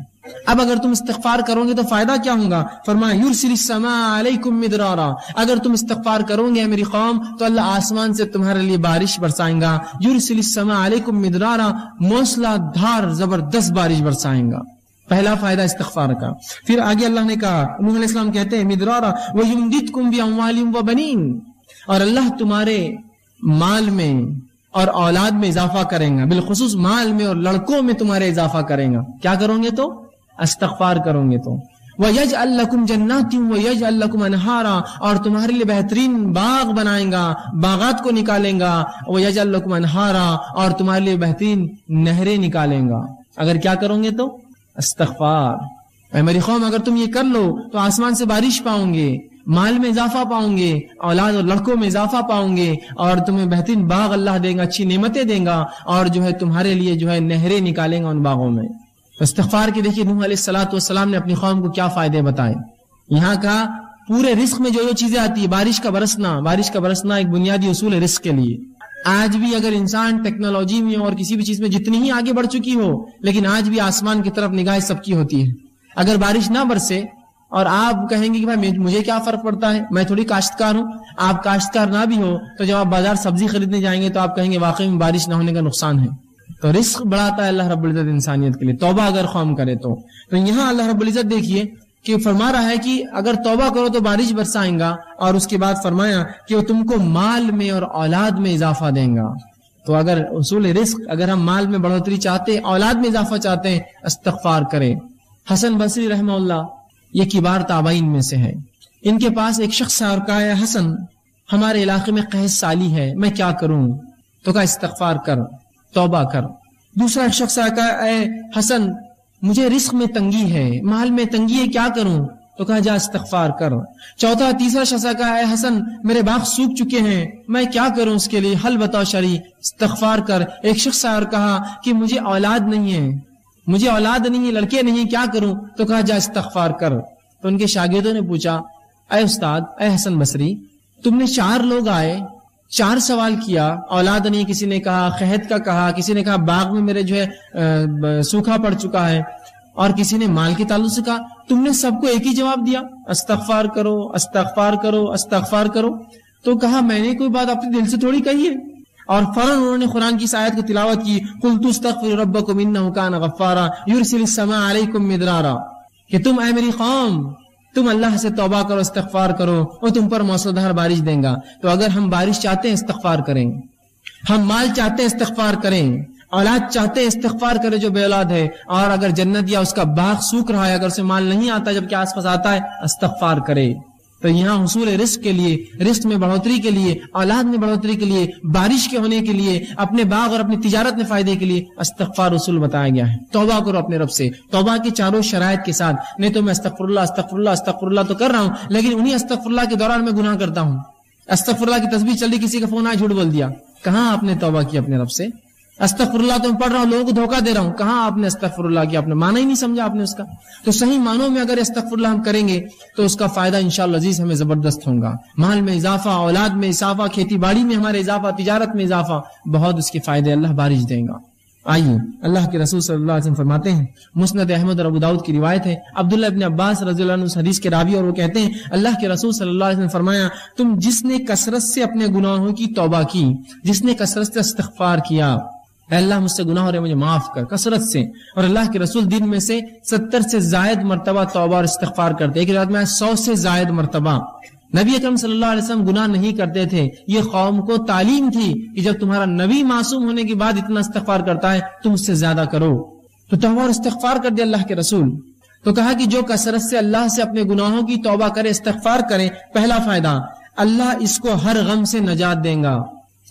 اب اگر تم استغفار کرو گے تو فائدہ کیا ہوگا؟ فرمایا یرسل السماء علیکم مدرارا. اگر تم استغفار کرو گے میری قوم تو اللہ آسمان سے تمہارے لیے بارش برسائیں گا. یرسل السماء علیکم مدرارا، موسلا دھار زبردست بارش برسائیں گا. پہلا فائدہ استغفار کا. پھر آگے اللہ نے کہا، نوح علیہ السلام کہتے ہیں مدرارا وَيُمْدِدْكُمْ بِأَمْوَالٍ وَبَنِينَ، اور اللہ تمہارے مال میں اور اولاد میں اضافہ کریں گا، بالخصوص مال میں اور لڑکوں میں تمہارے اضافہ کریں گا. کیا کرو گے تو؟ استغفار کرو گے تو. وَيَجْعَلْ لَكُمْ جَنَّاتٍ وَيَجْعَلْ لَكُمْ أَنْهَارًا، اور تمہارے لیے بہترین باغ بنائیں گا، باغات کو نکالیں گا. وَيَجْعَلْ لَكُمْ أَنْهَارًا، اور تمہارے لیے بہترین نہریں نکالیں گا. اگر کیا کرو گے تو؟ استغفار. اے میری قوم اگر تم یہ کر لو تو آسمان سے بارش پاؤں گے، مال میں اضافہ پاؤں گے، اولاد اور لڑکوں میں اضافہ پاؤں گے، اور تمہیں بہترین باغ اللہ دے گا، اچھی نعمتیں دے گا، اور جو ہے تمہارے لیے جو ہے نہریں نکالیں گا ان باغوں میں. استغفار کی دیکھیے نوح علیہ السلام نے اپنی قوم کو کیا فائدے بتائے. یہاں کا پورے رزق میں جو چیزیں آتی ہے، بارش کا برسنا ایک بنیادی اصول ہے رزق کے لیے. آج بھی اگر انسان ٹیکنالوجی میں اور کسی بھی چیز میں جتنی ہی آگے بڑھ چکی ہو، لیکن آج بھی آسمان کی طرف نگاہ سب کی ہوتی ہے. اگر بارش نہ برسے اور آپ کہیں گے کہ بھائی مجھے کیا فرق پڑتا ہے، میں تھوڑی کاشتکار ہوں، آپ کاشتکار نہ بھی ہو تو جب آپ بازار سبزی خریدنے جائیں گے تو آپ کہیں گے واقعی میں بارش نہ ہونے کا نقصان ہے. تو رزق بڑھاتا ہے اللہ رب العزت انسانیت کے لیے، توبہ اگر قوم کرے تو. یہاں اللہ رب العزت دیکھیے کہ فرما رہا ہے کہ اگر توبہ کرو تو بارش برسائیں گا، اور اس کے بعد فرمایا کہ وہ تم کو مال میں اور اولاد میں اضافہ دیں گا. تو اگر اصول رزق، اگر ہم مال میں بڑھوتری چاہتے ہیں، اولاد میں اضافہ چاہتے ہیں، استغفار کریں. حسن بصری رحمہ اللہ یہ کبار تابعین میں سے ہے. ان کے پاس ایک شخص ہے اور کہا ہے حسن ہمارے علاقے میں قحط سالی ہے، میں کیا کروں؟ تو کہا استغفار کر، توبہ کر. دوسرا ایک شخص آیا کہا اے حسن مجھے رزق میں تنگی ہے، مال میں تنگی ہے، کیا کروں؟ تو کہا جا استغفار کر. چوتھا تیسرا شخص کہا اے حسن میرے باغ سوکھ چکے ہیں, میں کیا کروں اس کے لیے, حل بتاؤ شرعی, استغفار کر. ایک شخص اور کہا کہ مجھے اولاد نہیں ہے, مجھے اولاد نہیں ہے, لڑکے نہیں, کیا کروں, تو کہا جا استغفار کر. تو ان کے شاگردوں نے پوچھا اے استاد, اے حسن بصری, تم نے 4 لوگ آئے, 4 سوال کیا, اولاد نہیں, کسی نے کہا قحط کا کہا, کسی نے کہا باغ میں میرے جو ہے سوکھا پڑ چکا ہے, اور کسی نے مال کے تعلق سے کہا, تم نے سب کو ایک ہی جواب دیا, استغفار کرو استغفار کرو استغفار کرو. تو کہا میں نے کوئی بات اپنے دل سے تھوڑی کہی ہے, اور فوراً انہوں نے قرآن کی آیت کو تلاوت کی, قلت استغفروا ربکم انہ کان غفارا یرسل السماء علیکم مدرارا, کہ تم اے میری قوم تم اللہ سے توبہ کرو, استغفار کرو, اور تم پر موسلادھار بارش دیں گا. تو اگر ہم بارش چاہتے ہیں استغفار کریں, ہم مال چاہتے ہیں استغفار کریں, اولاد چاہتے ہیں استغفار کرے جو بے اولاد ہے, اور اگر جنت یا اس کا باغ سوکھ رہا ہے, اگر اسے مال نہیں آتا جبکہ آس پاس آتا ہے, استغفار کرے. تو یہاں حصول رزق کے لیے, رزق میں بڑھوتری کے لیے, اولاد میں بڑھوتری کے لیے, بارش کے ہونے کے لیے, اپنے باغ اور اپنی تجارت میں فائدے کے لیے استغفار اصول بتایا گیا ہے. توبہ کرو اپنے رب سے, توبہ کی چاروں شرائط کے ساتھ. نہیں تو میں استغفر اللہ استغفر اللہ استغفر اللہ تو کر رہا ہوں, لیکن انہی استغفر اللہ کے دوران میں گناہ کرتا ہوں. استغفر اللہ کی تسبیح چل رہی, کسی کا فون آیا, جھوٹ بول دیا. کہاں آپ نے توبہ کی اپنے رب سے؟ استغفر اللہ تو میں پڑھ رہا ہوں, لوگوں کو دھوکہ دے رہا ہوں. کہاں آپ نے استغفر اللہ کیا, آپ نے معنی ہی نہیں سمجھا آپ نے اس کا. تو صحیح معنوں میں اگر استغفر اللہ ہم کریں گے تو اس کا فائدہ انشاءاللہ عزیز ہمیں زبردست ہوگا. مال میں اضافہ, اولاد میں اضافہ, کھیتی باڑی میں ہمارے اضافہ, تجارت میں اضافہ, بہت اس کے فائدے اللہ بارش دیں گا. آئیے اللہ کے رسول صلی اللہ علیہ وسلم فرماتے ہیں, مسند احمد اور ابو داؤد کی روایت ہے, عبداللہ ابن عباس رضی اللہ عنہ اس حدیث کے راوی, اور وہ کہتے ہیں اللہ کے رسول صلی اللہ علیہ وسلم فرمایا, تم جس نے کثرت سے اپنے گناہوں کی توبہ کی, جس نے کثرت سے استغفار کیا, اے اللہ مجھ سے گناہ ہو رہے مجھے معاف کر, کثرت سے. اور اللہ کے رسول دن میں سے 70 سے زائد مرتبہ توبہ اور استغفار کرتے. ایک روایت میں 100 سے زائد مرتبہ. نبی اکرم صلی اللہ علیہ وسلم گناہ نہیں کرتے تھے, یہ قوم کو تعلیم تھی کہ جب تمہارا نبی معصوم ہونے کے بعد اتنا استغفار کرتا ہے تم اس سے زیادہ کرو. تو توبہ اور استغفار کر دیا اللہ کے رسول. تو کہا کہ جو کثرت سے اللہ سے اپنے گناہوں کی توبہ کرے, استغفار کرے, پہلا فائدہ اللہ اس کو ہر غم سے نجات دیں گا.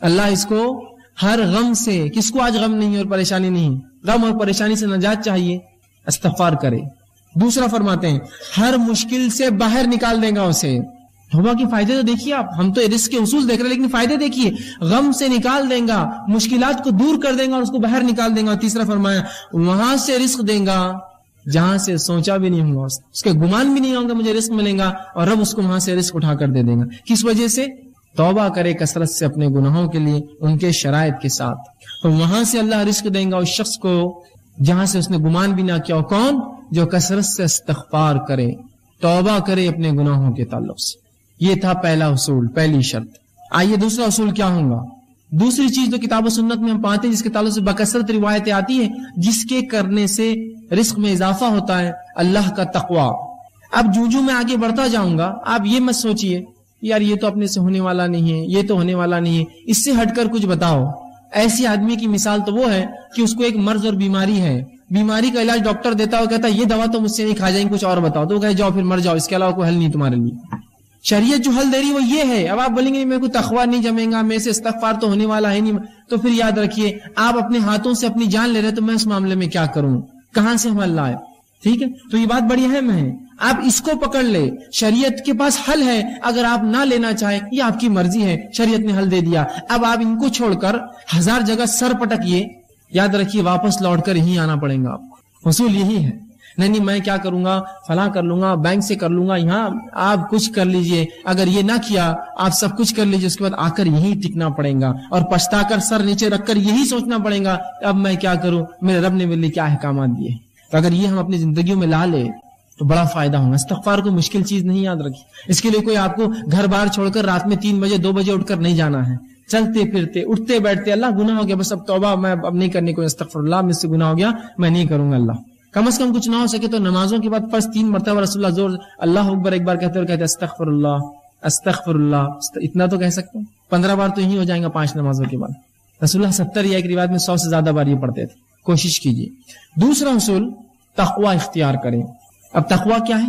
اللہ اس کو ہر غم سے, کس کو آج غم نہیں اور پریشانی نہیں, غم اور پریشانی سے نجات چاہیے, استغفار کرے. دوسرا فرماتے ہیں ہر مشکل سے باہر نکال دیں گا اسے. توبہ کے فائدے تو دیکھیے آپ, ہم تو رزق کے اصول دیکھ رہے ہیں لیکن فائدے دیکھیے, غم سے نکال دیں گا, مشکلات کو دور کر دیں گا اور اس کو باہر نکال دیں گا. تیسرا فرمایا وہاں سے رزق دیں گا جہاں سے سوچا بھی نہیں ہوگا, اس کے گمان بھی نہیں ہوگا مجھے رزق ملے گا, اور رب اس کو وہاں سے رزق اٹھا کر دے دیں گا. کس وجہ سے؟ توبہ کرے کثرت سے اپنے گناہوں کے لیے, ان کے شرائط کے ساتھ. تو وہاں سے اللہ رزق دیں گا اس شخص کو جہاں سے اس نے گمان بھی نہ کیا. کون؟ جو کثرت سے استغفار کرے, توبہ کرے اپنے گناہوں کے تعلق سے. یہ تھا پہلا اصول, پہلی شرط. آئیے دوسرا اصول کیا ہوگا. دوسری چیز جو کتاب و سنت میں ہم پاتے ہیں جس کے تعلق سے بکثرت روایتیں آتی ہیں, جس کے کرنے سے رزق میں اضافہ ہوتا ہے, اللہ کا تقوی. اب جو میں آگے بڑھتا جاؤں گا, آپ یہ مت سوچئے یار یہ تو اپنے سے ہونے والا نہیں ہے, یہ تو ہونے والا نہیں ہے, اس سے ہٹ کر کچھ بتاؤ. ایسی آدمی کی مثال تو وہ ہے کہ اس کو ایک مرض اور بیماری ہے, بیماری کا علاج ڈاکٹر دیتا ہے, وہ کہتا ہے یہ دوا تو مجھ سے نہیں کھا جائیں, کچھ اور بتاؤ. تو وہ کہے جاؤ پھر مر جاؤ, اس کے علاوہ کوئی حل نہیں تمہارے لیے. شریعت جو حل دے رہی وہ یہ ہے. اب آپ بولیں گے میرے کو تقویٰ نہیں جمے گا, میرے سے استغفار تو ہونے والا ہے نہیں, تو پھر یاد رکھیے آپ اپنے ہاتھوں سے اپنی جان لے رہے, تو میں اس معاملے میں کیا کروں, کہاں سے ہم اللہ ہے. ٹھیک ہے, تو یہ بات بڑی اہم ہے, آپ اس کو پکڑ لے. شریعت کے پاس حل ہے, اگر آپ نہ لینا چاہیں یہ آپ کی مرضی ہے, شریعت نے حل دے دیا. اب آپ ان کو چھوڑ کر 1000 جگہ سر پٹکیے, یاد رکھیے واپس لوٹ کر یہیں آنا پڑے گا آپ کو. اصول یہی ہے. نہیں میں کیا کروں گا, فلاں کر لوں گا, بینک سے کر لوں گا, یہاں آپ کچھ کر لیجئے. اگر یہ نہ کیا آپ سب کچھ کر لیجئے, اس کے بعد آ کر یہی ٹکنا پڑے گا اور پچھتا کر سر نیچے رکھ کر یہی سوچنا پڑے گا اب میں کیا کروں, میرے رب نے میرے لیے کیا احکامات دیے. تو اگر یہ ہم اپنی زندگیوں میں لا لے تو بڑا فائدہ ہوگا. استغفار کو مشکل چیز نہیں, یاد رکھیے. اس کے لیے کوئی آپ کو گھر بار چھوڑ کر رات میں 3 بجے 2 بجے اٹھ کر نہیں جانا ہے. چلتے پھرتے اٹھتے بیٹھتے اللہ گناہ ہو گیا, بس اب توبہ, میں اب نہیں کرنے کو, استغفر اللہ مجھ سے گناہ ہو گیا, میں نہیں کروں گا. اللہ کم از کم کچھ نہ ہو سکے تو نمازوں کے بعد فرض 3 مرتبہ رسول اللہ زور اللہ اکبر ایک بار کہتے اور کہتے استغفر اللہ استغفر اللہ, اتنا تو کہہ سکتے ہیں. 15 بار تو یہی ہو جائیں گا 5 نمازوں کے بعد. رسول اللہ 70 یا ایک روایت میں 100 سے زیادہ بار یہ پڑھتے تھے. کوشش کیجیے. دوسرا اصول تقوی اختیار کریں. اب تقوی کیا ہے؟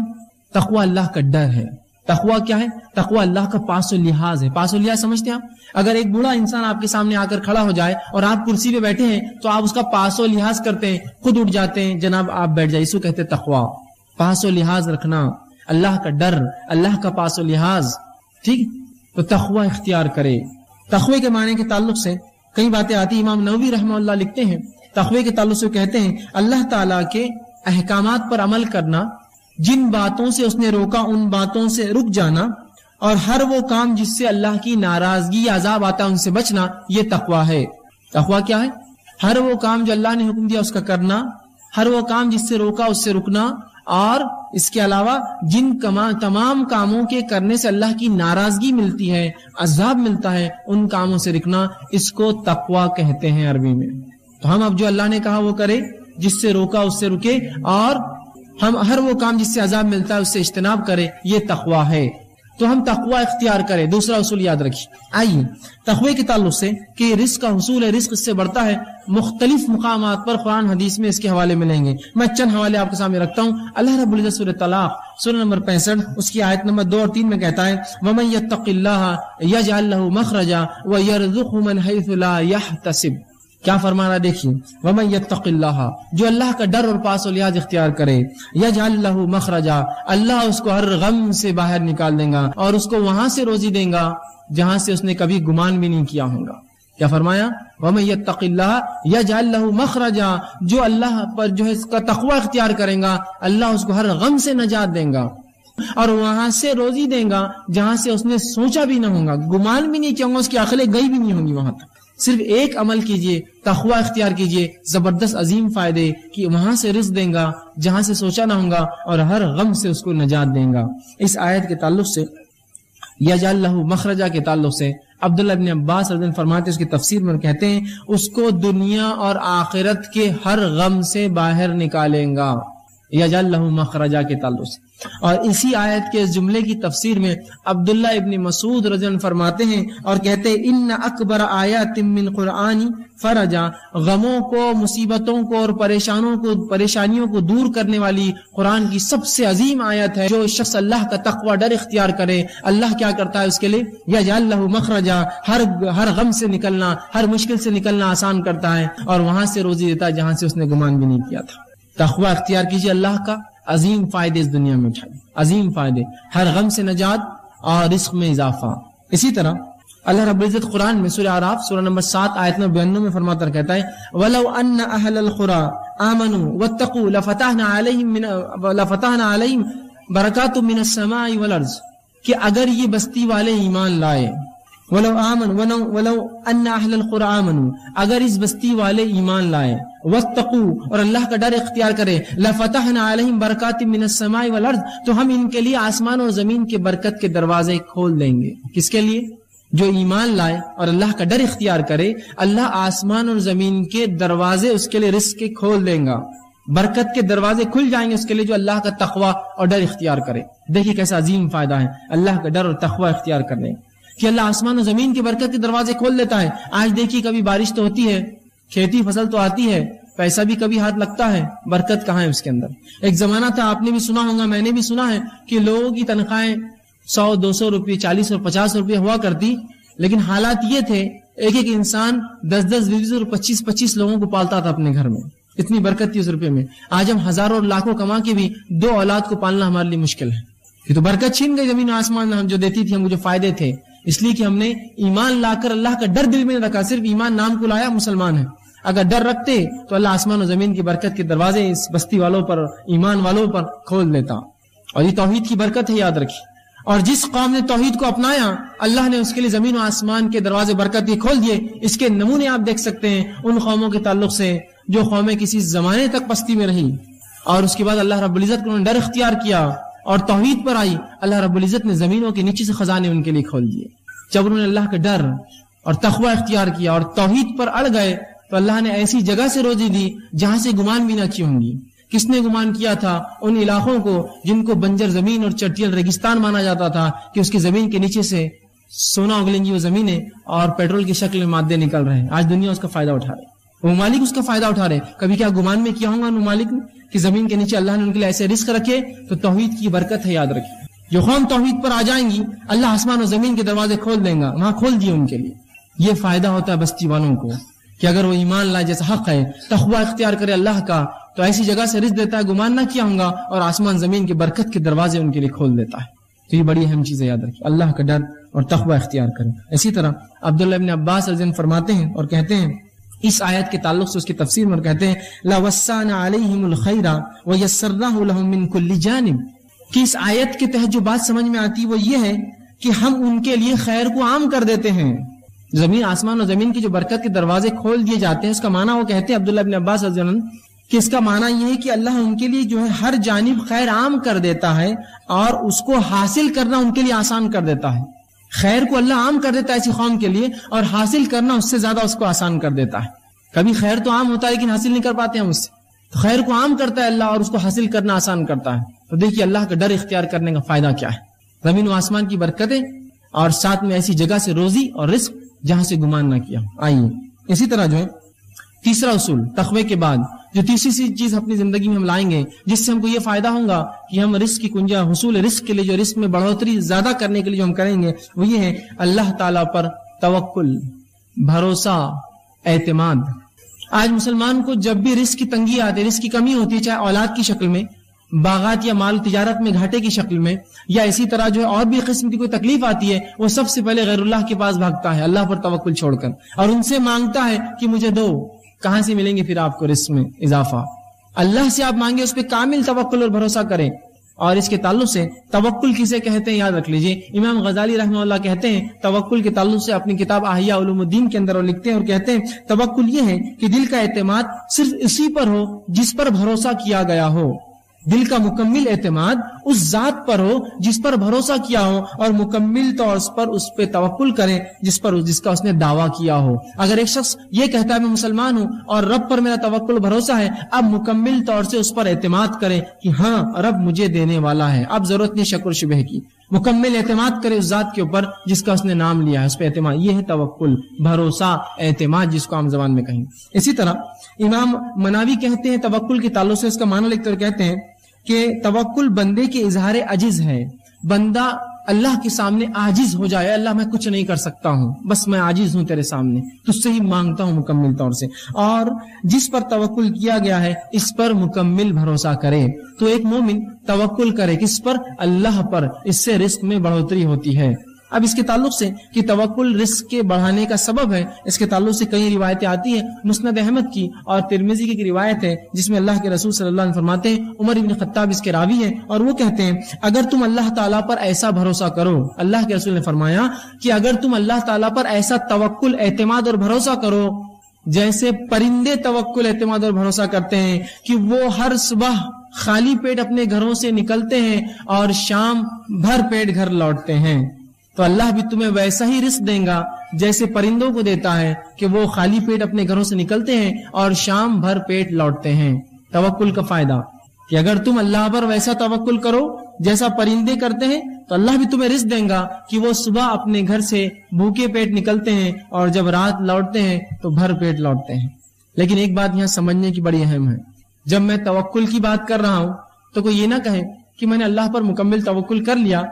تقوی اللہ کا ڈر ہے. تقوی کیا ہے؟ تقوی اللہ کا پاس و لحاظ ہے. پاس و لحاظ سمجھتے ہیں آپ؟ اگر ایک بوڑھا انسان آپ کے سامنے آ کر کھڑا ہو جائے اور آپ کرسی پہ بیٹھے ہیں تو آپ اس کا پاس و لحاظ کرتے ہیں, خود اٹھ جاتے ہیں, جناب آپ بیٹھ جائیں. اس کو کہتے ہیں تقوی, پاس و لحاظ رکھنا. اللہ کا ڈر، اللہ کا پاس و لحاظ، ٹھیک، تو تقوی اختیار کرے۔ تقوی کے معنی کے تعلق سے کئی باتیں آتی، امام نووی رحمہ اللہ لکھتے ہیں تقوی کے تعلق سے کہتے ہیں اللہ تعالیٰ کے احکامات پر عمل کرنا، جن باتوں سے اس نے روکا ان باتوں سے رک جانا، اور ہر وہ کام جس سے اللہ کی ناراضگی یا عذاب آتا ہے ان سے بچنا، یہ تقوی ہے۔ تقوی کیا ہے؟ ہر وہ کام جو اللہ نے حکم دیا اس کا کرنا، ہر وہ کام جس سے روکا اس سے رکنا، اور اس کے علاوہ جن تمام کاموں کے کرنے سے اللہ کی ناراضگی ملتی ہے، عذاب ملتا ہے، ان کاموں سے رکنا، اس کو تقوی کہتے ہیں عربی میں۔ تو ہم اب جو اللہ نے کہا وہ کرے، جس سے روکا اس سے رکے، اور ہم ہر وہ کام جس سے عذاب ملتا ہے اس سے اجتناب کرے، یہ تقوی ہے۔ تو ہم تقوی اختیار کریں۔ دوسرا اصول یاد رکھیے، آئیے تقوی کے تعلق سے کہ رزق کا حصول ہے، رزق اس سے بڑھتا ہے، مختلف مقامات پر قرآن حدیث میں اس کے حوالے ملیں گے۔ میں چند حوالے آپ کے سامنے رکھتا ہوں۔ اللہ رب العزت سورۃ طلاق سورہ نمبر 65 اس کی آیت نمبر 2 اور 3 میں کہتا ہے وَمَن يَتَّقِ اللَّهَ يَجْعَل لَّهُ مَخْرَجًا وَيَرْزُقْهُ مِنْ حَيْثُ لَا يَحْتَسِبُ۔ کیا فرمانا دیکھیے، وَمَن يَتَّقِ اللَّهَ، جو اللہ کا ڈر اور پاس و لحاظ اختیار کرے، يَجْعَل لَّهُ مَخْرَجًا، اللہ اس کو ہر غم سے باہر نکال دے گا اور اس کو وہاں سے روزی دے گا جہاں سے اس نے کبھی گمان بھی نہیں کیا ہوگا۔ کیا فرمایا؟ وَمَن يَتَّقِ اللَّهَ يَجْعَل لَّهُ مَخْرَجًا، جو اللہ پر جو ہے اس کا تقوی اختیار کرے گا، اللہ اس کو ہر غم سے نجات دے گا اور وہاں سے روزی دے گا جہاں سے اس نے سوچا بھی نہ ہوگا، گمان بھی نہیں کیا ہوگا، اس کی عقلیں گئی بھی نہیں ہوں گی وہاں تک۔ صرف ایک عمل کیجئے، تقوی اختیار کیجئے، زبردست عظیم فائدے کہ وہاں سے رزق دیں گا جہاں سے سوچا نہ ہوگا اور ہر غم سے اس کو نجات دیں گا۔ اس آیت کے تعلق سے یجعل لہ مخرجا کے تعلق سے عبداللہ ابن عباس رضی اللہ عنہ فرماتے ہیں، اس کی تفسیر میں کہتے ہیں اس کو دنیا اور آخرت کے ہر غم سے باہر نکالیں گا، یجعل لہ مخرجا کے تعلق سے۔ اور اسی آیت کے جملے کی تفسیر میں عبداللہ ابن مسعود رضی اللہ عنہ فرماتے ہیں اور کہتے ہیں ان اکبر آیات من قرآن فرجا، غموں کو، مصیبتوں کو اور پریشانیوں کو دور کرنے والی قرآن کی سب سے عظیم آیت ہے۔ جو شخص اللہ کا تقوی ڈر اختیار کرے، اللہ کیا کرتا ہے اس کے لیے؟ یجعل لہ مخرجا، ہر غم سے نکلنا، ہر مشکل سے نکلنا آسان کرتا ہے اور وہاں سے روزی دیتا ہے جہاں سے اس نے گمان بھی نہیں کیا تھا۔ تقوی اختیار کیجیے، اللہ کا عظیم فائدے اس دنیا میں اٹھائیے، عظیم فائدے، ہر غم سے نجات اور رزق میں اضافہ۔ اسی طرح اللہ رب العزت قرآن میں سورہ اعراف سورہ نمبر 7 آیت نمبر 92 میں فرماتا کہتا ہے وَلَوْ أَنَّ أَهْلَ الْقُرَىٰ آمَنُوا وَاتَّقُوا لَفَتَحْنَا عَلَيْهِمْ بَرَكَاتٌ مِّنَ السَّمَاءِ وَالْأَرْضِ، کہ اگر یہ بستی والے ایمان لائے، ولو ان اہل القرى آمنوا، اگر اس بستی والے ایمان لائے، واتقوا، اور اللہ کا ڈر اختیار کرے، لفتحنا علیہم برکات من السماء والارض، تو ہم ان کے لیے آسمان اور زمین کے برکت کے دروازے کھول دیں گے۔ کس کے لیے؟ جو ایمان لائے اور اللہ کا ڈر اختیار کرے، اللہ آسمان اور زمین کے دروازے اس کے لیے رزق کے کھول دیں گا، برکت کے دروازے کھل جائیں گے اس کے لیے جو اللہ کا تقوی اور ڈر اختیار کرے۔ دیکھیے کیسا عظیم فائدہ ہے اللہ کا ڈر اور تقوی اختیار کرنے کہ اللہ آسمان و زمین کے برکت کے دروازے کھول دیتا ہے۔ آج دیکھیے کبھی بارش تو ہوتی ہے، کھیتی فصل تو آتی ہے، پیسہ بھی کبھی ہاتھ لگتا ہے، برکت کہاں ہے اس کے اندر؟ ایک زمانہ تھا، آپ نے بھی سنا ہوگا، میں نے بھی سنا ہے کہ لوگوں کی تنخواہیں 100-200 روپے، 40 اور 50 روپے ہوا کرتی، لیکن حالات یہ تھے ایک ایک انسان 10-10, 20 اور 25-25 لوگوں کو پالتا تھا اپنے گھر میں، اتنی برکت تھی اس روپے میں۔ آج ہم ہزاروں اور لاکھوں کما کے بھی 2 اولاد کو پالنا ہمارے لیے مشکل ہے۔ یہ تو برکت چھین گئی زمین و آسمان ہم جو دیتی تھی، ہم جو فائدے تھے، اس لیے کہ ہم نے ایمان لا کر اللہ کا ڈر دل میں رکھا، صرف ایمان نام کو لایا مسلمان ہے۔ اگر ڈر رکھتے تو اللہ آسمان و زمین کی برکت کے دروازے اس بستی والوں پر، ایمان والوں پر کھول دیتا۔ اور یہ توحید کی برکت ہے، یاد رکھیے۔ اور جس قوم نے توحید کو اپنایا، اللہ نے اس کے لیے زمین و آسمان کے دروازے برکت کے کھول دیے۔ اس کے نمونے آپ دیکھ سکتے ہیں ان قوموں کے تعلق سے جو قومیں کسی زمانے تک پستی میں رہی اور اس کے بعد اللہ رب العزت کو ڈر اختیار کیا اور توحید پر آئی، اللہ رب العزت نے زمینوں کے نیچے سے خزانے ان کے لیے کھول دیے۔ جب انہوں نے اللہ کا ڈر اور تقوی اختیار کیا اور توحید پر اڑ گئے تو اللہ نے ایسی جگہ سے روزی دی جہاں سے گمان بھی نہ کی ہوں گی۔ کس نے گمان کیا تھا؟ ان علاقوں کو جن کو بنجر زمین اور چٹیل ریگستان مانا جاتا تھا کہ اس کی زمین کے نیچے سے سونا اگلیں گی وہ زمینیں اور پیٹرول کی شکل میں مادے نکل رہے ہیں۔ آج دنیا اس کا فائدہ اٹھا رہے، وہ ممالک اس کا فائدہ اٹھا رہے۔ کبھی کیا گمان میں کیا ہوگا ان ممالک نے کہ زمین کے نیچے اللہ نے ان کے لیے ایسے رزق رکھے؟ تو توحید کی برکت ہے، یاد رکھیے۔ جو قوم توحید پر آ جائیں گی اللہ آسمان و زمین کے دروازے کھول دیں گا، وہاں کھول دیے ان کے لیے۔ یہ فائدہ ہوتا ہے بستی والوں کو کہ اگر وہ ایمان لائے جیسا حق ہے، تقوی اختیار کرے اللہ کا، تو ایسی جگہ سے رزق دیتا ہے گمان نہ کیا ہوں گا، اور آسمان زمین کی برکت کے دروازے ان کے لیے کھول دیتا ہے. تو یہ بڑی اہم چیز ہے، یاد رکھیے، اللہ کا ڈر اور تقوی اختیار کریں. اسی طرح عبداللہ ابن عباس رضی اللہ عنہ فرماتے ہیں اور کہتے ہیں اس آیت کے تعلق سے اس کی تفسیر میں کہتے ہیں لَوَسَّعْنَا عَلَيْهِمُ الْخَيْرَ وَيَسَّرْنَاهُ لَهُم مِّن كُلِّ جَانِبٍ، کہ اس آیت کے تحت جو بات سمجھ میں آتی وہ یہ ہے کہ ہم ان کے لیے خیر کو عام کر دیتے ہیں. زمین آسمان اور زمین کی جو برکت کے دروازے کھول دیے جاتے ہیں، اس کا معنی وہ کہتے ہیں عبداللہ ابن عباس رضی اللہ عنہ کہ اس کا معنی یہ ہے کہ اللہ ان کے لیے جو ہے ہر جانب خیر عام کر دیتا ہے اور اس کو حاصل کرنا ان کے لیے آسان کر دیتا ہے. خیر کو اللہ عام کر دیتا ہے ایسی قوم کے لیے، اور حاصل کرنا اس سے زیادہ اس کو آسان کر دیتا ہے. کبھی خیر تو عام ہوتا ہے لیکن حاصل نہیں کر پاتے ہم اس سے، تو خیر کو عام کرتا ہے اللہ اور اس کو حاصل کرنا آسان کرتا ہے. تو دیکھیے اللہ کا ڈر اختیار کرنے کا فائدہ کیا ہے، زمین و آسمان کی برکتیں اور ساتھ میں ایسی جگہ سے روزی اور رزق جہاں سے گمان نہ کیا. آئیے اسی طرح جو ہے تیسرا اصول تقوی کے بعد جو تیسری چیز اپنی زندگی میں ہم لائیں گے جس سے ہم کو یہ فائدہ ہوگا کہ ہم رزق کی کنجا حصول رزق کے لیے جو رزق میں بڑھوتری زیادہ کرنے کے لیے جو ہم کریں گے وہ یہ ہے اللہ تعالیٰ پر توکل، بھروسہ، اعتماد. آج مسلمان کو جب بھی رزق کی تنگی آتی ہے، رزق کی کمی ہوتی ہے، چاہے اولاد کی شکل میں، باغات یا مال تجارت میں گھاٹے کی شکل میں، یا اسی طرح جو ہے اور بھی قسم کی کوئی تکلیف آتی ہے، وہ سب سے پہلے غیر اللہ کے پاس بھاگتا ہے اللہ پر توکل چھوڑ کر، اور ان سے مانگتا ہے کہ مجھے دو. کہاں سے ملیں گے پھر آپ کو رزق میں اضافہ؟ اللہ سے آپ مانگے، اس پہ کامل توکل اور بھروسہ کریں. اور اس کے تعلق سے توکل کسے کہتے ہیں یاد رکھ لیجئے. امام غزالی رحمہ اللہ کہتے ہیں توکل کے تعلق سے اپنی کتاب احیاء علوم الدین کے اندر وہ لکھتے ہیں اور کہتے ہیں توکل یہ ہے کہ دل کا اعتماد صرف اسی پر ہو جس پر بھروسہ کیا گیا ہو. دل کا مکمل اعتماد اس ذات پر ہو جس پر بھروسہ کیا ہو، اور مکمل طور پر اس پہ توکل کریں جس کا اس نے دعویٰ کیا ہو. اگر ایک شخص یہ کہتا ہے میں مسلمان ہوں اور رب پر میرا توکل بھروسہ ہے، اب مکمل طور سے اس پر اعتماد کریں کہ ہاں رب مجھے دینے والا ہے، اب ضرورت نہیں شک و شبہ کی. مکمل اعتماد کرے اس ذات کے اوپر جس کا اس نے نام لیا ہے، اس پہ اعتماد. یہ ہے توکل، بھروسہ، اعتماد جس کو عام زبان میں کہیں. اسی طرح امام مناوی کہتے ہیں توکل کے تعلق سے اس کا معنی لکھتے ہوئے کہتے ہیں کہ توکل بندے کے اظہار عجز ہے. بندہ اللہ کے سامنے عاجز ہو جائے، اللہ میں کچھ نہیں کر سکتا ہوں، بس میں عاجز ہوں تیرے سامنے، تجھ سے ہی مانگتا ہوں مکمل طور سے. اور جس پر توکل کیا گیا ہے اس پر مکمل بھروسہ کرے. تو ایک مومن توکل کرے کس پر؟ اللہ پر. اس سے رزق میں بڑھوتری ہوتی ہے. اب اس کے تعلق سے کہ توکل رزق کے بڑھانے کا سبب ہے، اس کے تعلق سے کئی روایتیں آتی ہیں. مسند احمد کی اور ترمذی کی روایت ہے جس میں اللہ کے رسول صلی اللہ علیہ وسلم فرماتے ہیں، عمر ابن خطاب اس کے راوی ہیں، اور وہ کہتے ہیں اگر تم اللہ تعالیٰ پر ایسا بھروسہ کرو، اللہ کے رسول نے فرمایا کہ اگر تم اللہ تعالیٰ پر ایسا توکل، اعتماد اور بھروسہ کرو جیسے پرندے توکل، اعتماد اور بھروسہ کرتے ہیں کہ وہ ہر صبح خالی پیٹ اپنے گھروں سے نکلتے ہیں اور شام بھر پیٹ گھر لوٹتے ہیں، تو اللہ بھی تمہیں ویسا ہی رزق دے گا جیسے پرندوں کو دیتا ہے کہ وہ خالی پیٹ اپنے گھروں سے نکلتے ہیں اور شام بھر پیٹ لوٹتے ہیں. توکل کا فائدہ کہ اگر تم اللہ پر ویسا توکل کرو جیسا پرندے کرتے ہیں تو اللہ بھی تمہیں رزق دے گا کہ وہ صبح اپنے گھر سے بھوکے پیٹ نکلتے ہیں اور جب رات لوٹتے ہیں تو بھر پیٹ لوٹتے ہیں. لیکن ایک بات یہاں سمجھنے کی بڑی اہم ہے، جب میں توکل کی بات کر رہا ہوں تو کوئی یہ نہ کہے کہ میں نے اللہ پر مکمل توکل کر لیا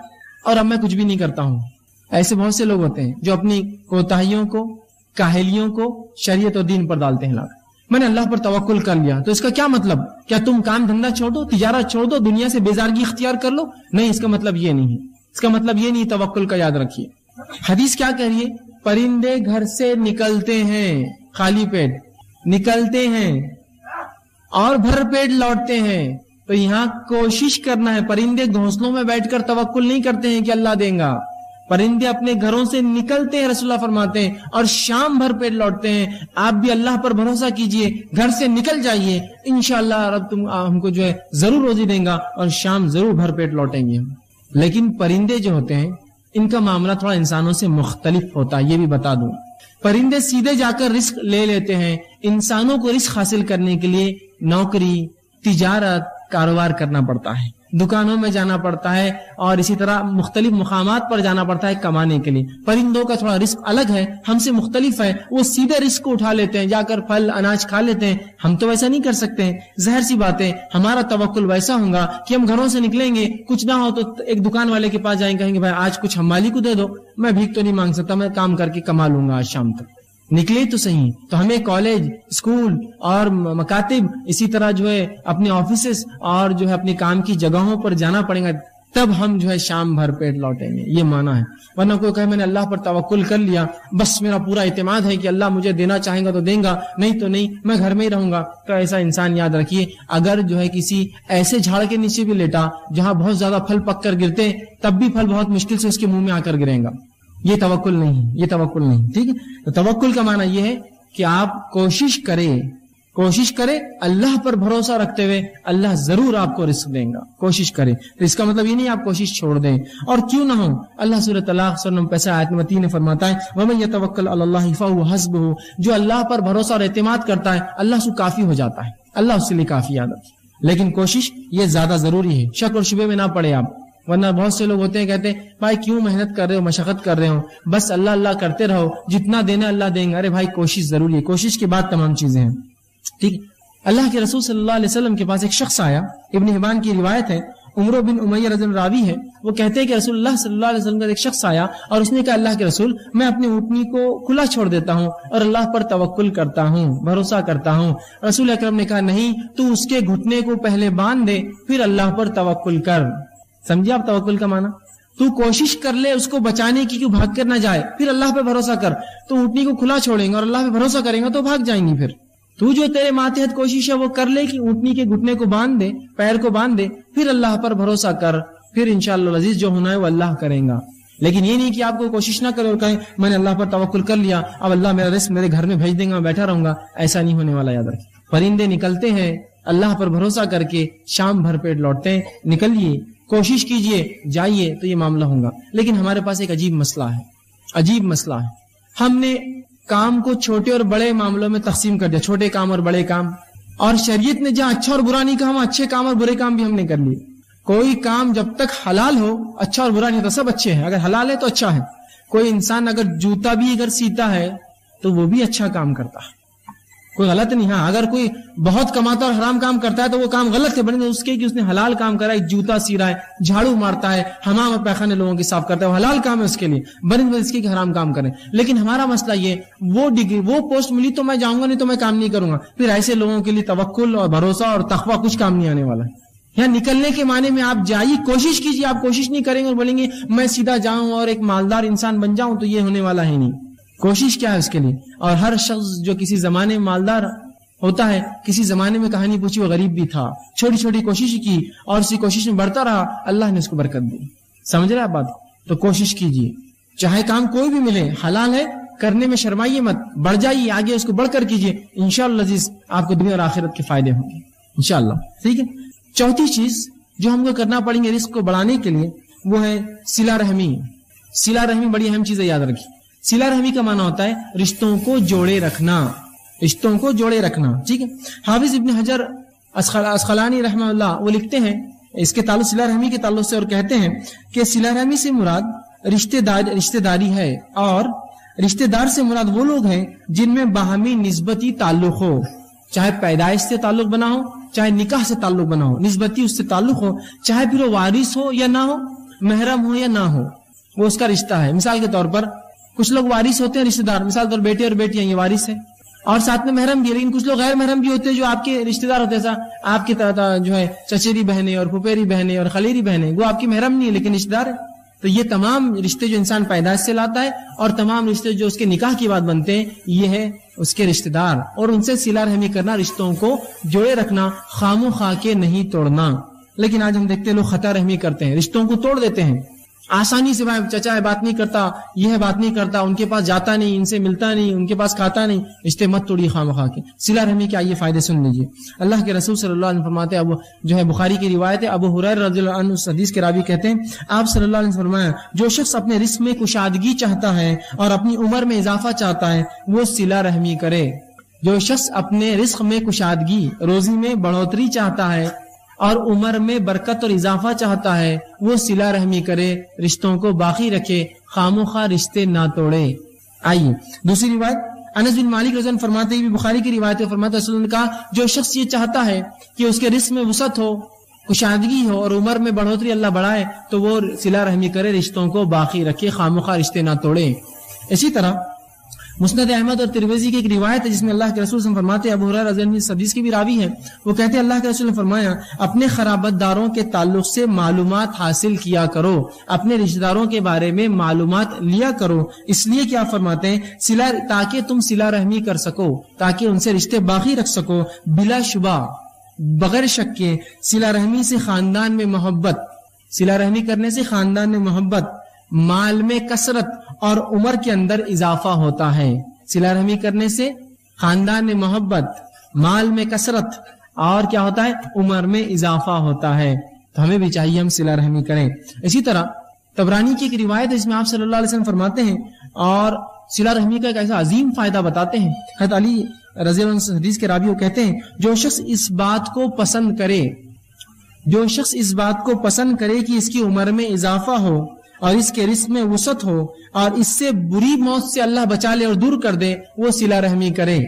اور اب میں کچھ بھی نہیں کرتا ہوں. ایسے بہت سے لوگ ہوتے ہیں جو اپنی کوتاہیوں کو، کاہلیوں کو شریعت اور دین پر ڈالتے ہیں. میں نے اللہ پر توکل کر لیا تو اس کا کیا مطلب؟ کیا تم کام دھندا چھوڑ دو، تجارت چھوڑ دو، دنیا سے بیزارگی اختیار کر لو؟ نہیں، اس کا مطلب یہ نہیں ہے. اس کا مطلب یہ نہیں. توکل کا یاد رکھیے. حدیث کیا کہہ رہی ہے؟ پرندے گھر سے نکلتے ہیں، خالی پیٹ نکلتے ہیں اور بھر پیٹ لوٹتے ہیں. تو یہاں کوشش کرنا ہے. پرندے گھونسلوں میں بیٹھ کر توکل نہیں کرتے ہیں کہ اللہ دے گا. پرندے اپنے گھروں سے نکلتے ہیں، رسول اللہ فرماتے ہیں، اور شام بھر پیٹ لوٹتے ہیں. آپ بھی اللہ پر بھروسہ کیجئے، گھر سے نکل جائیے، انشاءاللہ رب تم ہم کو جو ہے ضرور روزی دیں گا اور شام ضرور بھر پیٹ لوٹیں گے. لیکن پرندے جو ہوتے ہیں ان کا معاملہ تھوڑا انسانوں سے مختلف ہوتا ہے، یہ بھی بتا دوں. پرندے سیدھے جا کر رزق لے لیتے ہیں. انسانوں کو رزق حاصل کرنے کے لیے نوکری، تجارت، کاروبار کرنا پڑتا ہے، دکانوں میں جانا پڑتا ہے اور اسی طرح مختلف مقامات پر جانا پڑتا ہے کمانے کے لیے. پرندوں کا تھوڑا رزق الگ ہے، ہم سے مختلف ہے. وہ سیدھے رزق کو اٹھا لیتے ہیں، جا کر پھل اناج کھا لیتے ہیں. ہم تو ویسا نہیں کر سکتے. ظاہر سی بات ہے ہمارا توکل ویسا ہوگا کہ ہم گھروں سے نکلیں گے، کچھ نہ ہو تو ایک دکان والے کے پاس جائیں، کہیں گے بھائی آج کچھ ہم مالی کو دے دو. میں بھیک تو نہیں مانگ سکتا، میں کام کر کے کما لوں گا آج شام تک. نکلے تو صحیح. تو ہمیں کالج، اسکول اور مکاتب، اسی طرح جو ہے اپنے آفیسز اور جو ہے اپنے کام کی جگہوں پر جانا پڑے گا، تب ہم جو ہے شام بھر پیٹ لوٹیں گے. یہ معنی ہے. ورنہ کوئی کہے میں نے اللہ پر توکل کر لیا، بس میرا پورا اعتماد ہے کہ اللہ مجھے دینا چاہیں گا تو دیں گا، نہیں تو نہیں، میں گھر میں ہی رہوں گا. تو ایسا انسان یاد رکھیے اگر جو ہے کسی ایسے جھاڑ کے نیچے بھی لیٹا جہاں بہت زیادہ پھل پک کر گرتے، تب بھی پھل بہت مشکل سے اس کے منہ میں آ کر گرے گا. یہ توکل نہیں، یہ توکل نہیں. ٹھیک ہے. تو توکل کا معنی یہ ہے کہ آپ کوشش کریں اللہ پر بھروسہ رکھتے ہوئے اللہ ضرور آپ کو رزق دیں گا. کوشش کریں. تو اس کا مطلب یہ نہیں آپ کوشش چھوڑ دیں. اور کیوں نہ ہو، اللہ سورۃ طلاق سورہ نمبر 5 آیت نمبر 3 میں فرماتا ہے وَمَن يَتَوَكَّلْ عَلَى اللَّهِ فَهُوَ حَسْبُهُ، جو اللہ پر بھروسہ اور اعتماد کرتا ہے اللہ سے کافی ہو جاتا ہے، اللہ اس کے لیے کافی عادت. لیکن کوشش یہ زیادہ ضروری ہے. شک اور شبے میں نہ پڑے آپ. ورنہ بہت سے لوگ ہوتے ہیں کہتے ہیں بھائی کیوں محنت کر رہے ہو، مشقت کر رہے ہو، بس اللہ اللہ کرتے رہو، جتنا دینا اللہ دیں گا. ارے بھائی کوشش ضروری ہے، کوشش کے بعد تمام چیزیں ہیں. ٹھیک ہے. اللہ کے رسول صلی اللہ علیہ وسلم کے پاس ایک شخص آیا، ابن حبان کی روایت ہے، عمرو بن امیہ رضی اللہ عنہ راوی ہے. وہ کہتے ہیں کہ رسول اللہ صلی اللہ علیہ وسلم کا ایک شخص آیا اور اس نے کہا اللہ کے رسول میں اپنی اونٹنی کو کھلا چھوڑ دیتا ہوں اور اللہ پر توکل کرتا ہوں، بھروسہ کرتا ہوں. رسول اکرم نے کہا نہیں، تو اس کے گھٹنے کو پہلے باندھ دے پھر اللہ پر توکل کر. سمجھے آپ توکل کا معنی؟ تو کوشش کر لے اس کو بچانے کی، کیوں بھاگ کر نہ جائے، پھر اللہ پہ بھروسہ کر. تو اونٹنی کو کھلا چھوڑیں گے اور اللہ پہ بھروسہ کریں گے تو بھاگ جائیں گی. پھر تو جو تیرے ماتحت کوشش ہے وہ کر لے کہ اونٹنی کے گھٹنے کو باندھ دے، پیر کو باندھ دے، پھر اللہ پر بھروسہ کر، پھر انشاءاللہ العزیز جو ہونا ہے وہ اللہ کریں گا. لیکن یہ نہیں کہ آپ کو کوشش نہ کرے اور کہیں میں نے اللہ پر توکل کر لیا، اب اللہ میرا رزق میرے گھر میں بھیج دیں گا، میں بیٹھا رہوں گا. ایسا نہیں ہونے والا. یاد رکھیں پرندے نکلتے ہیں اللہ پر بھروسہ کر کے، شام بھر پیٹ لوٹتے ہیں. نکلیے، کوشش کیجئے، جائیے تو یہ معاملہ ہوگا. لیکن ہمارے پاس ایک عجیب مسئلہ ہے. ہم نے کام کو چھوٹے اور بڑے معاملوں میں تقسیم کر دیا، چھوٹے کام اور بڑے کام. اور شریعت نے جہاں اچھا اور برا نہیں کہا، اچھے کام اور برے کام بھی ہم نے کر لیے. کوئی کام جب تک حلال ہو اچھا اور برا نہیں تو سب اچھے ہیں. اگر حلال ہے تو اچھا ہے. کوئی انسان اگر جوتا بھی اگر سیتا ہے تو وہ بھی اچھا کام کرتا ہے، کوئی غلط نہیں. ہاں اگر کوئی بہت کماتا اور حرام کام کرتا ہے تو وہ کام غلط ہے، بلکہ اس کے کہ اس نے حلال کام کرا ہے، جوتا سی رہا ہے، جھاڑو مارتا ہے، حمام اور پیخانے لوگوں کے صاف کرتا ہے، وہ حلال کام ہے اس کے لیے، بنسبت اس کے کہ حرام کام کریں. لیکن ہمارا مسئلہ یہ وہ ڈگری وہ پوسٹ ملی تو میں جاؤں گا، نہیں تو میں کام نہیں کروں گا. پھر ایسے لوگوں کے لیے توکل اور بھروسہ اور تقویٰ کچھ کام نہیں آنے والا ہے. یہاں نکلنے کے معنی میں آپ جائیے، کوشش کیجیے. آپ کوشش نہیں کریں گے اور بولیں گے میں سیدھا جاؤں اور ایک مالدار انسان بن جاؤں، تو یہ ہونے والا ہے نہیں. کوشش کیا ہے اس کے لیے. اور ہر شخص جو کسی زمانے میں مالدار ہوتا ہے، کسی زمانے میں کہانی پوچھی وہ غریب بھی تھا، چھوٹی چھوٹی کوشش کی اور اسی کوشش میں بڑھتا رہا، اللہ نے اس کو برکت دی. سمجھ رہے آپ بات؟ تو کوشش کیجیے، چاہے کام کوئی بھی ملے، حلال ہے کرنے میں شرمائیے مت، بڑھ جائیے آگے، اس کو بڑھ کر کیجیے. انشاءاللہ عزیز آپ کو دنیا اور آخرت کے فائدے ہوں گے انشاءاللہ. ٹھیک ہے. چوتھی چیز جو ہم کو کرنا پڑیں گے رزق کو بڑھانے کے لیے وہ ہے صلہ رحمی. صلہ رحمی بڑی اہم چیز ہے، یاد رکھیے. صلہ رحمی کا معنی ہوتا ہے رشتوں کو جوڑے رکھنا، رشتوں کو جوڑے رکھنا. ٹھیک ہے. حافظ ابن حجر اسقلانی رحمہ اللہ وہ لکھتے ہیں اس کے تعلق صلہ رحمی کے تعلق سے، اور کہتے ہیں کہ صلہ رحمی سے مراد رشتہ داری ہے، اور رشتہ دار سے مراد وہ لوگ ہیں جن میں باہمی نسبتی تعلق ہو، چاہے پیدائش سے تعلق بنا ہو، چاہے نکاح سے تعلق بنا ہو، نسبتی اس سے تعلق ہو، چاہے پھر وہ وارث ہو یا نہ ہو، محرم ہو یا نہ ہو، وہ اس کا رشتہ ہے. مثال کے طور پر کچھ لوگ وارث ہوتے ہیں رشتہ دار، مثال کے طور بیٹے اور بیٹیاں یہ وارث ہے اور ساتھ میں محرم بھی. لیکن کچھ لوگ غیر محرم بھی ہوتے ہیں جو آپ کے رشتہ دار ہوتے ہیں، آپ کی جو ہے چچیری بہنیں اور پھپھیری بہنیں اور خلیری بہنیں، وہ آپ کی محرم نہیں ہے لیکن رشتہ دار ہے. تو یہ تمام رشتے جو انسان پیدائش سے لاتا ہے اور تمام رشتے جو اس کے نکاح کی بات بنتے ہیں، یہ ہے اس کے رشتہ دار. اور ان سے صلہ رحمی کرنا، رشتوں کو جوڑے رکھنا، خام و خواہ کے نہیں توڑنا. لیکن آج ہم دیکھتے ہیں لوگ خطا رحمی کرتے ہیں، رشتوں کو توڑ دیتے ہیں آسانی سے. بھائی چچا ہے بات نہیں کرتا، یہ ہے بات نہیں کرتا، ان کے پاس جاتا نہیں، ان سے ملتا نہیں، ان کے پاس کھاتا نہیں. رشتے مت توڑیے خام و خواہ کے. صلہ رحمی کے آئیے فائدے سن لیجیے. اللہ کے رسول صلی اللہ علیہ وسلم فرماتے ہیں، اب جو ہے بخاری کی روایت ہے، ابو ہریرہ رضی اللہ عنہ اس حدیث کے راوی کہتے ہیں آپ صلی اللہ علیہ وسلم فرمایا جو شخص اپنے رزق میں کشادگی چاہتا ہے اور اپنی عمر میں اضافہ چاہتا ہے وہ صلہ رحمی کرے. جو شخص اپنے رزق میں کشادگی، روزی میں بڑھوتری چاہتا ہے اور عمر میں برکت اور اضافہ چاہتا ہے وہ صلہ رحمی کرے، رشتوں کو باقی رکھے، خام و خواہ رشتے نہ توڑے. آئیے دوسری روایت انس بن مالک رضی اللہ عنہ فرماتے ہیں، بخاری کی روایت ہے، فرماتے رسول نے کہا جو شخص یہ چاہتا ہے کہ اس کے رزق میں وسعت ہو، کشادگی ہو اور عمر میں بڑھوتری اللہ بڑھائے تو وہ صلہ رحمی کرے، رشتوں کو باقی رکھے، خام و خواہ رشتے نہ توڑے. اسی طرح مسند احمد اور ترمذی کی ایک روایت ہے جس میں اللہ کے رسول صلی اللہ علیہ وسلم فرماتے ہیں، ابو ہریرہ رضی اللہ عنہ اس حدیث کے بھی راوی ہیں، وہ کہتے ہیں اللہ کے رسول نے فرمایا اپنے خرابت داروں کے تعلق سے معلومات حاصل کیا کرو، اپنے رشتہ داروں کے بارے میں معلومات لیا کرو، اس لیے کیا فرماتے ہیں تاکہ تم صلہ رحمی کر سکو، تاکہ ان سے رشتے باقی رکھ سکو۔ بلا شبہ بغیر شک کے صلہ رحمی سے خاندان میں محبت، صلہ رحمی کرنے سے خاندان میں محبت، مال میں کثرت اور عمر کے اندر اضافہ ہوتا ہے۔ صلہ رحمی کرنے سے خاندان میں محبت، مال میں کثرت اور کیا ہوتا ہے؟ عمر میں اضافہ ہوتا ہے۔ تو ہمیں بھی چاہیے ہم صلہ رحمی کریں۔ اسی طرح طبرانی کی ایک روایت ہے جس میں آپ صلی اللہ علیہ وسلم فرماتے ہیں اور صلہ رحمی کا ایک ایسا عظیم فائدہ بتاتے ہیں، حضرت علی رضی اللہ عنہ حدیث کے راوی وہ کہتے ہیں جو شخص اس بات کو پسند کرے کہ اس کی عمر میں اضافہ ہو اور اس کے رزق میں وسعت ہو اور اس سے بری موت سے اللہ بچا لے اور دور کر دے، وہ صلہ رحمی کرے۔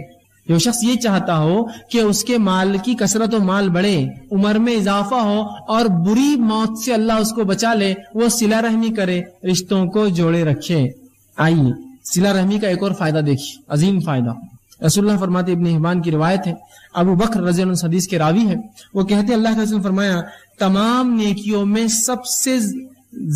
جو شخص یہ چاہتا ہو کہ اس کے مال کی کثرت و مال بڑھے، عمر میں اضافہ ہو اور بری موت سے اللہ اس کو بچا لے، وہ صلہ رحمی کرے، رشتوں کو جوڑے رکھے۔ آئیے صلہ رحمی کا ایک اور فائدہ دیکھیے، عظیم فائدہ۔ رسول اللہ فرماتے، ابن حبان کی روایت ہے، ابو بکر رضی اللہ عنہ حدیث کے راوی ہیں، وہ کہتے ہیں اللہ کے رسول نے فرمایا تمام نیکیوں میں سب سے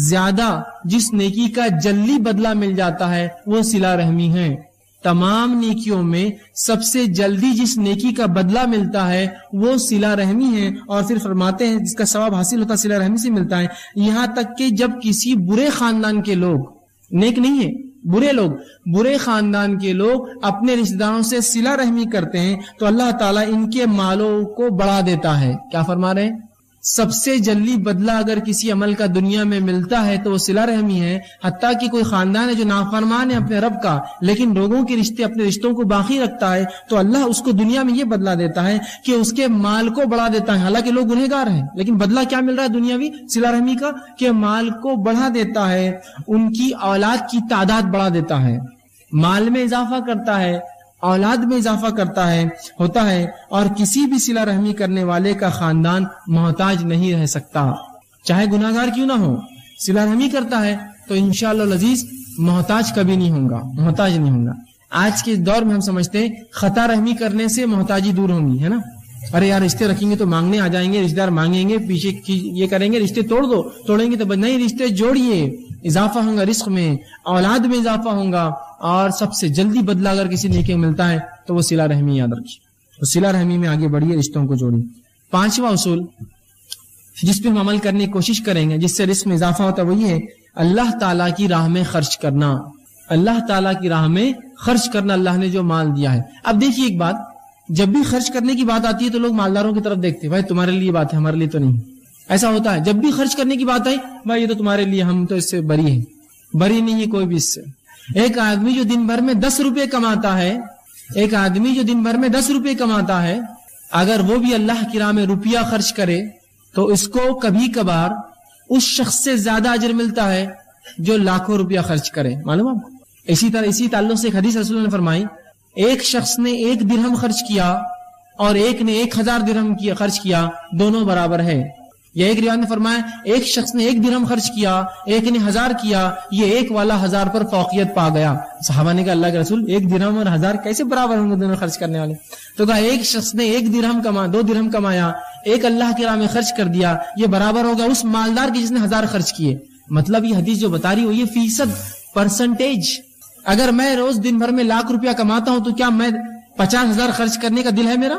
زیادہ جس نیکی کا جلدی بدلہ مل جاتا ہے وہ صلہ رحمی ہے۔ تمام نیکیوں میں سب سے جلدی جس نیکی کا بدلہ ملتا ہے وہ صلہ رحمی ہے، اور پھر فرماتے ہیں جس کا ثواب حاصل ہوتا ہے صلہ رحمی سے ملتا ہے، یہاں تک کہ جب کسی برے خاندان کے لوگ، نیک نہیں ہے برے لوگ، برے خاندان کے لوگ اپنے رشتہ داروں سے صلہ رحمی کرتے ہیں تو اللہ تعالیٰ ان کے مالوں کو بڑھا دیتا ہے۔ کیا فرما رہے ہیں؟ سب سے جلدی بدلہ اگر کسی عمل کا دنیا میں ملتا ہے تو وہ صلہ رحمی ہے۔ حتیٰ کہ کوئی خاندان ہے جو نافرمان ہے اپنے رب کا لیکن لوگوں کے رشتے، اپنے رشتوں کو باقی رکھتا ہے، تو اللہ اس کو دنیا میں یہ بدلہ دیتا ہے کہ اس کے مال کو بڑھا دیتا ہے۔ حالانکہ لوگ گنہگار ہیں لیکن بدلہ کیا مل رہا ہے دنیاوی صلہ رحمی کا؟ کہ مال کو بڑھا دیتا ہے، ان کی اولاد کی تعداد بڑھا دیتا ہے، مال میں اضافہ کرتا ہے، اولاد میں اضافہ ہوتا ہے، اور کسی بھی صلہ رحمی کرنے والے کا خاندان محتاج نہیں رہ سکتا، چاہے گناہگار کیوں نہ ہو۔ صلہ رحمی کرتا ہے تو انشاءاللہ العزیز محتاج کبھی نہیں ہوگا۔ آج کے دور میں ہم سمجھتے ہیں خطا رحمی کرنے سے محتاجی دور ہوگی، ہے نا؟ ارے یار رشتے رکھیں گے تو مانگنے آ جائیں گے، رشتے دار مانگیں گے، پیچھے یہ کریں گے، رشتے توڑیں گے تو نہیں، رشتے جوڑیے، اضافہ ہوگا رزق میں، اولاد میں اضافہ ہوگا، اور سب سے جلدی بدلہ اگر کسی نیکی میں ملتا ہے تو وہ صلہ رحمی یاد رکھیے، تو صلہ رحمی میں آگے بڑھیے، رشتوں کو جوڑیے۔ پانچواں اصول جس پہ ہم عمل کرنے کی کوشش کریں گے جس سے رزق میں اضافہ ہوتا ہے وہ یہ ہے اللہ تعالیٰ کی راہ میں خرچ کرنا۔ اللہ تعالیٰ کی راہ میں خرچ کرنا، اللہ نے جو مال دیا ہے۔ اب دیکھیے ایک بات، جب بھی خرچ کرنے کی بات آتی ہے تو لوگ مالداروں کی طرف دیکھتے ہیں، بھائی تمہارے لیے بات ہے، ہمارے لیے تو نہیں۔ ایسا ہوتا ہے جب بھی خرچ کرنے کی بات آئی، بھائی یہ تو تمہارے لیے، ہم تو اس سے بری نہیں ہے کوئی بھی اس سے۔ ایک آدمی جو دن بھر میں 10 روپے کماتا ہے، اگر وہ بھی اللہ کی راہ میں روپیہ خرچ کرے تو اس کو کبھی کبھار اس شخص سے زیادہ اجر ملتا ہے جو لاکھوں روپیہ خرچ کرے، معلوم ہے؟ اسی طرح اسی تعلق سے ایک حدیث رسول اللہ نے فرمائی، ایک شخص نے 1 درہم خرچ کیا اور ایک نے 1000 درہم خرچ کیا، دونوں برابر ہے۔ یا ایک روایت نے فرمایا ایک شخص نے 1 درہم خرچ کیا، ایک نے 1000 کیا، یہ ایک والا 1000 پر فوقیت پا گیا۔ صحابہ نے کہا اللہ کے رسول 1 درہم اور 1000 کیسے برابر ہوں گے دونوں خرچ کرنے والے؟ تو کہا ایک شخص نے 1 درہم 2 درہم کمایا، ایک اللہ کی راہ میں خرچ کر دیا، یہ برابر ہوگا اس مالدار کی جس نے 1000 خرچ کیے۔ مطلب یہ حدیث جو بتا رہی ہو یہ فیصد، پرسنٹیج۔ اگر میں روز دن بھر میں 1,00,000 روپیہ کماتا ہوں تو کیا میں 50,000 خرچ کرنے کا دل ہے میرا؟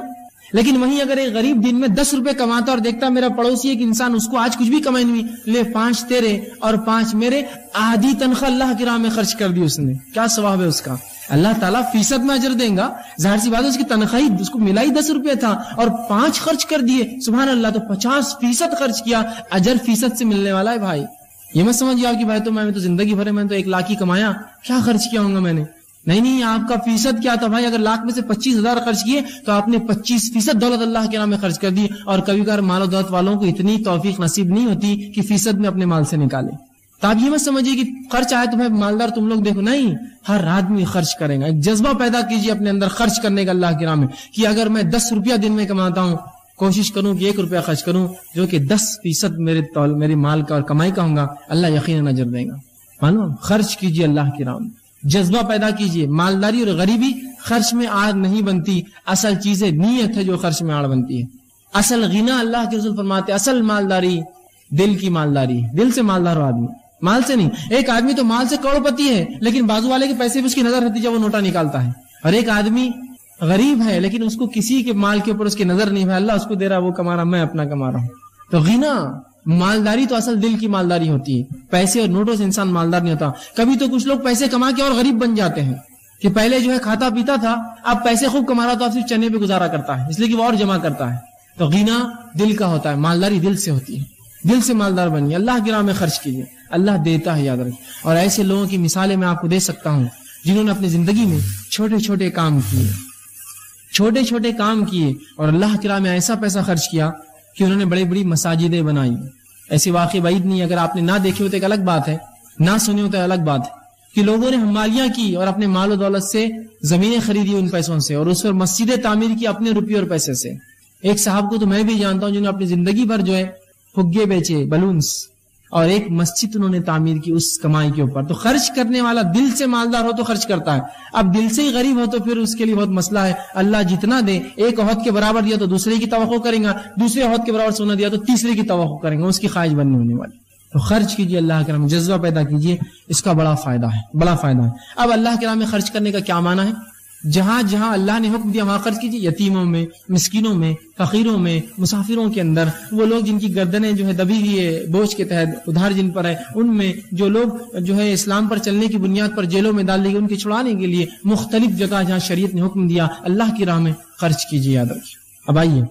لیکن وہیں اگر ایک غریب دن میں 10 روپے کماتا اور دیکھتا میرا پڑوسی ایک انسان، اس کو آج کچھ بھی کمائی نہیں، لے 5 تیرے اور 5 میرے، آدھی تنخواہ اللہ کی راہ میں خرچ کر دی اس نے، کیا ثواب ہے اس کا؟ اللہ تعالیٰ فیصد میں اجر دیں گا۔ ظاہر سی بات ہے اس کی تنخواہی اس کو ملا ہی 10 روپے تھا اور 5 خرچ کر دیے، سبحان اللہ، تو 50% خرچ کیا، اجر فیصد سے ملنے والا ہے بھائی۔ یہ مت سمجھیے آپ کی بھائی تو میں تو زندگی بھر میں تو 1 لاکھ ہی کمایا، کیا خرچ کیا ہوں گا میں نے؟ نہیں، آپ کا فیصد کیا تھا بھائی؟ اگر لاکھ میں سے 25,000 خرچ کیے تو آپ نے 25% دولت اللہ کے نام میں خرچ کر دی۔ اور کبھی کبھار مال و دولت والوں کو اتنی توفیق نصیب نہیں ہوتی کہ فیصد میں اپنے مال سے نکالے۔ تو آپ یہ مت سمجھیے کہ خرچ آئے تو بھائی مالدار تم لوگ دیکھو، نہیں، ہر آدمی خرچ کرے گا۔ ایک جذبہ پیدا کیجیے اپنے اندر خرچ کرنے کا اللہ کے نام میں، کہ اگر میں 10 روپیہ دن میں کماتا ہوں، کوشش کروں کہ 1 روپیہ خرچ کروں جو کہ 10% میرے مال کا اور کمائی کا ہوگا، اللہ یقیناً اجر دے گا۔ معلوم، خرچ کیجیے اللہ کی راہ میں، جذبہ پیدا کیجئے. مالداری اور غریبی خرچ میں آڑ نہیں بنتی، اصل چیزیں نیت ہے جو خرچ میں آڑ بنتی ہے. اصل غنا اللہ کے رسول فرماتے اصل مالداری دل کی مالداری، دل سے مالدار ہو آدمی، مال سے نہیں. ایک آدمی تو مال سے کروڑپتی ہے لیکن بازو والے کے پیسے پہ اس کی نظر رہتی جب وہ نوٹا نکالتا ہے، اور ایک آدمی غریب ہے لیکن اس کو کسی کے مال کے اوپر اس کی نظر نہیں ہے، اللہ اس کو دے رہا وہ کما رہا، میں اپنا کما رہا ہوں. تو غنا مالداری تو اصل دل کی مالداری ہوتی ہے. پیسے اور نوٹوں سے انسان مالدار نہیں ہوتا. کبھی تو کچھ لوگ پیسے کما کے اور غریب بن جاتے ہیں کہ پہلے جو ہے کھاتا پیتا تھا، اب پیسے خوب کما رہا تو اب صرف چنے پہ گزارا کرتا ہے، اس لیے کہ وہ اور جمع کرتا ہے. تو غنا دل کا ہوتا ہے، مالداری دل سے ہوتی ہے. دل سے مالدار بنیے، اللہ کی راہ میں خرچ کیجیے، اللہ دیتا ہے، یاد رکھیں. اور ایسے لوگوں کی مثالیں میں آپ کو دے سکتا ہوں جنہوں نے اپنی زندگی میں چھوٹے چھوٹے کام کیے اور اللہ کی راہ میں ایسا پیسہ خرچ کیا کہ انہوں نے بڑی بڑی مساجدیں بنائی. ایسے واقعی بعید نہیں، اگر آپ نے نہ دیکھے ہوتے ایک الگ بات ہے، نہ سنے ہوتے الگ بات ہے کہ لوگوں نے حمالیاں کی اور اپنے مال و دولت سے زمینیں خریدی ان پیسوں سے، اور اس پر مسجدیں تعمیر کی اپنے روپیے اور پیسے سے. ایک صاحب کو تو میں بھی جانتا ہوں جنہوں نے اپنی زندگی بھر جو ہے فگے بیچے، بلونس، اور ایک مسجد انہوں نے تعمیر کی اس کمائی کے اوپر. تو خرچ کرنے والا دل سے مالدار ہو تو خرچ کرتا ہے. اب دل سے ہی غریب ہو تو پھر اس کے لیے بہت مسئلہ ہے. اللہ جتنا دے، ایک عہد کے برابر دیا تو دوسرے کی توقع کریں گا، دوسرے عہد کے برابر سونا دیا تو تیسرے کی توقع کریں گا، اس کی خواہش بننے ہونے والی. تو خرچ کیجیے، اللہ کے راہ میں جذبہ پیدا کیجیے، اس کا بڑا فائدہ ہے. اب اللہ کے راہ میں خرچ کرنے کا کیا معنی ہے؟ جہاں جہاں اللہ نے حکم دیا وہاں خرچ کیجیے. یتیموں میں، مسکینوں میں، فقیروں میں، مسافروں کے اندر، وہ لوگ جن کی گردنیں جو ہے دبی ہوئی ہے بوجھ کے تحت، ادھار جن پر ہے، ان میں، جو لوگ جو ہے اسلام پر چلنے کی بنیاد پر جیلوں میں ڈال دی گئی ان کے چھڑانے کے لیے مختلف جگہ جہاں شریعت نے حکم دیا اللہ کی راہ میں خرچ کیجیے، یاد رکھیے. اب آئیے،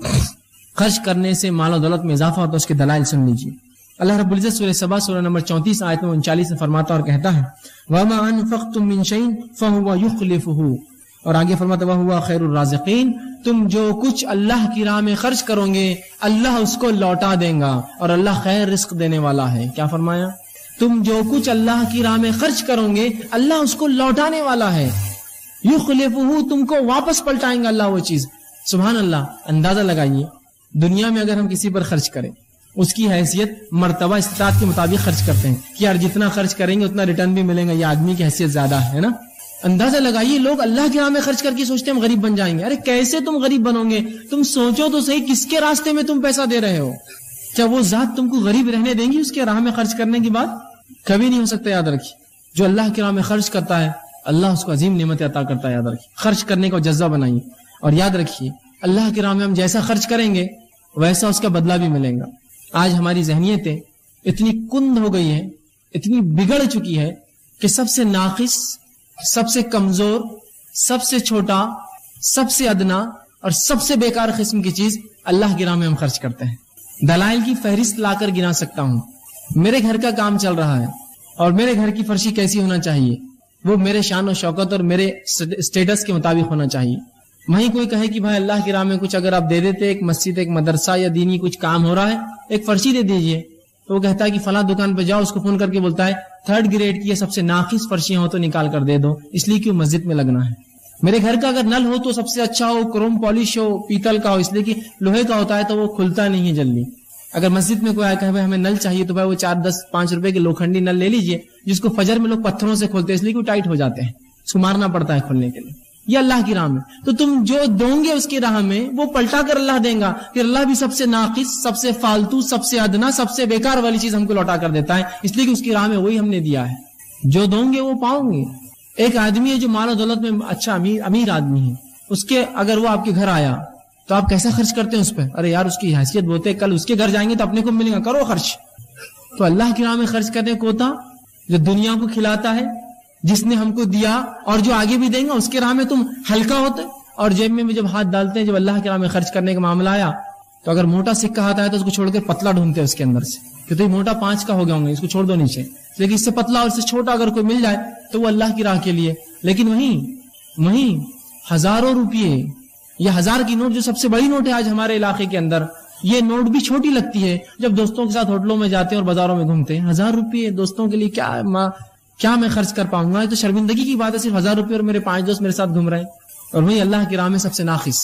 خرچ کرنے سے مال و دولت میں اضافہ ہوتا ہے، اس کے دلائل سن لیجیے. اللہ رب العزت سورہ سبا سورہ نمبر 34 آیت 39 میں فرماتا اور کہتا ہے وَمَا أَنفَقْتُم مِّن شَيْءٍ فَهُوَ يُخْلِفُهُ، اور آگے فرماتا وَهُوَ خَيْرُ الرَّازِقِينَ، تم جو کچھ اللہ کی راہ میں خرچ کرو گے اللہ اس کو لوٹا دے گا، اور اللہ خیر رزق دینے والا ہے. کیا فرمایا؟ تم جو کچھ اللہ کی راہ میں خرچ کرو گے اللہ اس کو لوٹانے والا ہے. يُخْلِفُهُ، تم کو واپس پلٹائیں گا اللہ وہ چیز. سبحان اللہ. اندازہ لگائیے، دنیا میں اگر ہم کسی پر خرچ کریں، اس کی حیثیت مرتبہ استطاعت کے مطابق خرچ کرتے ہیں کہ یار جتنا خرچ کریں گے اتنا ریٹرن بھی ملے گا، یہ آدمی کی حیثیت زیادہ ہے نا. اندازہ لگائیے، لوگ اللہ کی راہ میں خرچ کر کے سوچتے ہیں ہم غریب بن جائیں گے. ارے کیسے تم غریب بنو گے؟ تم سوچو تو صحیح، کس کے راستے میں تم پیسہ دے رہے ہو؟ کیا وہ ذات تم کو غریب رہنے دیں گی اس کے راہ میں خرچ کرنے کی بات؟ کبھی نہیں ہو سکتا. یاد رکھیے، جو اللہ کی راہ میں خرچ کرتا ہے اللہ اس کو عظیم نعمت عطا کرتا ہے. یاد رکھیے، خرچ کرنے کا جذبہ بنائیے، اور یاد رکھیے اللہ کی راہ میں ہم جیسا خرچ کریں گے ویسا اس کا بدلہ بھی ملے گا. آج ہماری ذہنیتیں اتنی کند ہو گئی ہیں، اتنی بگڑ چکی ہے کہ سب سے ناقص، سب سے کمزور، سب سے چھوٹا، سب سے ادنا اور سب سے بیکار قسم کی چیز اللہ کی راہ میں ہم خرچ کرتے ہیں. دلائل کی فہرست لا کر گنا سکتا ہوں. میرے گھر کا کام چل رہا ہے اور میرے گھر کی فرشی کیسی ہونا چاہیے، وہ میرے شان و شوکت اور میرے سٹیٹس کے مطابق ہونا چاہیے. وہیں کوئی کہے کہ بھائی اللہ کی راہ میں کچھ اگر آپ دے دیتے، ایک مسجد، ایک مدرسہ یا دینی کچھ کام ہو رہا ہے، ایک فرشی دے دیجئے، تو وہ کہتا ہے کہ فلاں دکان پہ جاؤ، اس کو فون کر کے بولتا ہے 3rd گریڈ کی سب سے ناقص فرشیاں ہو تو نکال کر دے دو، اس لیے کہ مسجد میں لگنا ہے. میرے گھر کا اگر نل ہو تو سب سے اچھا ہو، کروم پالش ہو، پیتل کا ہو، اس لیے کہ لوہے کا ہوتا ہے تو وہ کھلتا نہیں ہے جلدی. اگر مسجد میں کوئی آیا کہ بھائی ہمیں نل چاہیے تو بھائی وہ 4, 10, 5 روپے کے لوکھنڈی نل لے لیجئے، جس کو فجر میں لوگ پتھروں سے کھولتے ہیں اس لیے کہ وہ ٹائٹ ہو جاتے ہیں، اس کو مارنا پڑتا ہے کھولنے کے لیے. یہ اللہ کی راہ میں تو تم جو دو گے اس کی راہ میں وہ پلٹا کر اللہ دیں گا. پھر اللہ بھی سب سے ناقص، سب سے فالتو، سب سے ادنا، سب سے بیکار والی چیز ہم کو لوٹا کر دیتا ہے، اس لیے کہ اس کی راہ میں وہی ہم نے دیا ہے. جو دو گے وہ پاؤ گے. ایک آدمی ہے جو مال و دولت میں اچھا امیر آدمی ہے، اس کے اگر وہ آپ کے گھر آیا تو آپ کیسا خرچ کرتے ہیں اس پہ؟ ارے یار اس کی حیثیت بہت ہے، کل اس کے گھر جائیں گے تو اپنے کو ملے گا، کرو خرچ. تو اللہ کی راہ میں خرچ کرنے کو ہوتا جو دنیا کو کھلاتا ہے، جس نے ہم کو دیا اور جو آگے بھی دیں گا، اس کے راہ میں تم ہلکا ہوتے. اور جیب میں جب ہاتھ ڈالتے ہیں، جب اللہ کی راہ میں خرچ کرنے کا معاملہ آیا تو اگر موٹا سکہ آتا ہے تو اس کو چھوڑ کر پتلا ڈھونڈتے ہیں اس کے اندر سے کہ تو یہ موٹا 5 کا ہو گیا ہوں گے، اس کو چھوڑ دو نیچے، لیکن اس سے پتلا اور اس سے چھوٹا اگر کوئی مل جائے تو وہ اللہ کی راہ کے لیے. لیکن وہیں ہزاروں روپیے یا 1000 کی نوٹ جو سب سے بڑی نوٹ ہے آج ہمارے علاقے کے اندر، یہ نوٹ بھی چھوٹی لگتی ہے جب دوستوں کے ساتھ ہوٹلوں میں جاتے ہیں اور بازاروں میں گھومتے ہیں. 1000 روپیے دوستوں کے لیے کیا میں خرچ کر پاؤں گا؟ یہ تو شرمندگی کی بات ہے، صرف 1000 روپے اور میرے 5 دوست میرے ساتھ گھوم رہے ہیں. اور وہی اللہ کی راہ میں سب سے ناقص.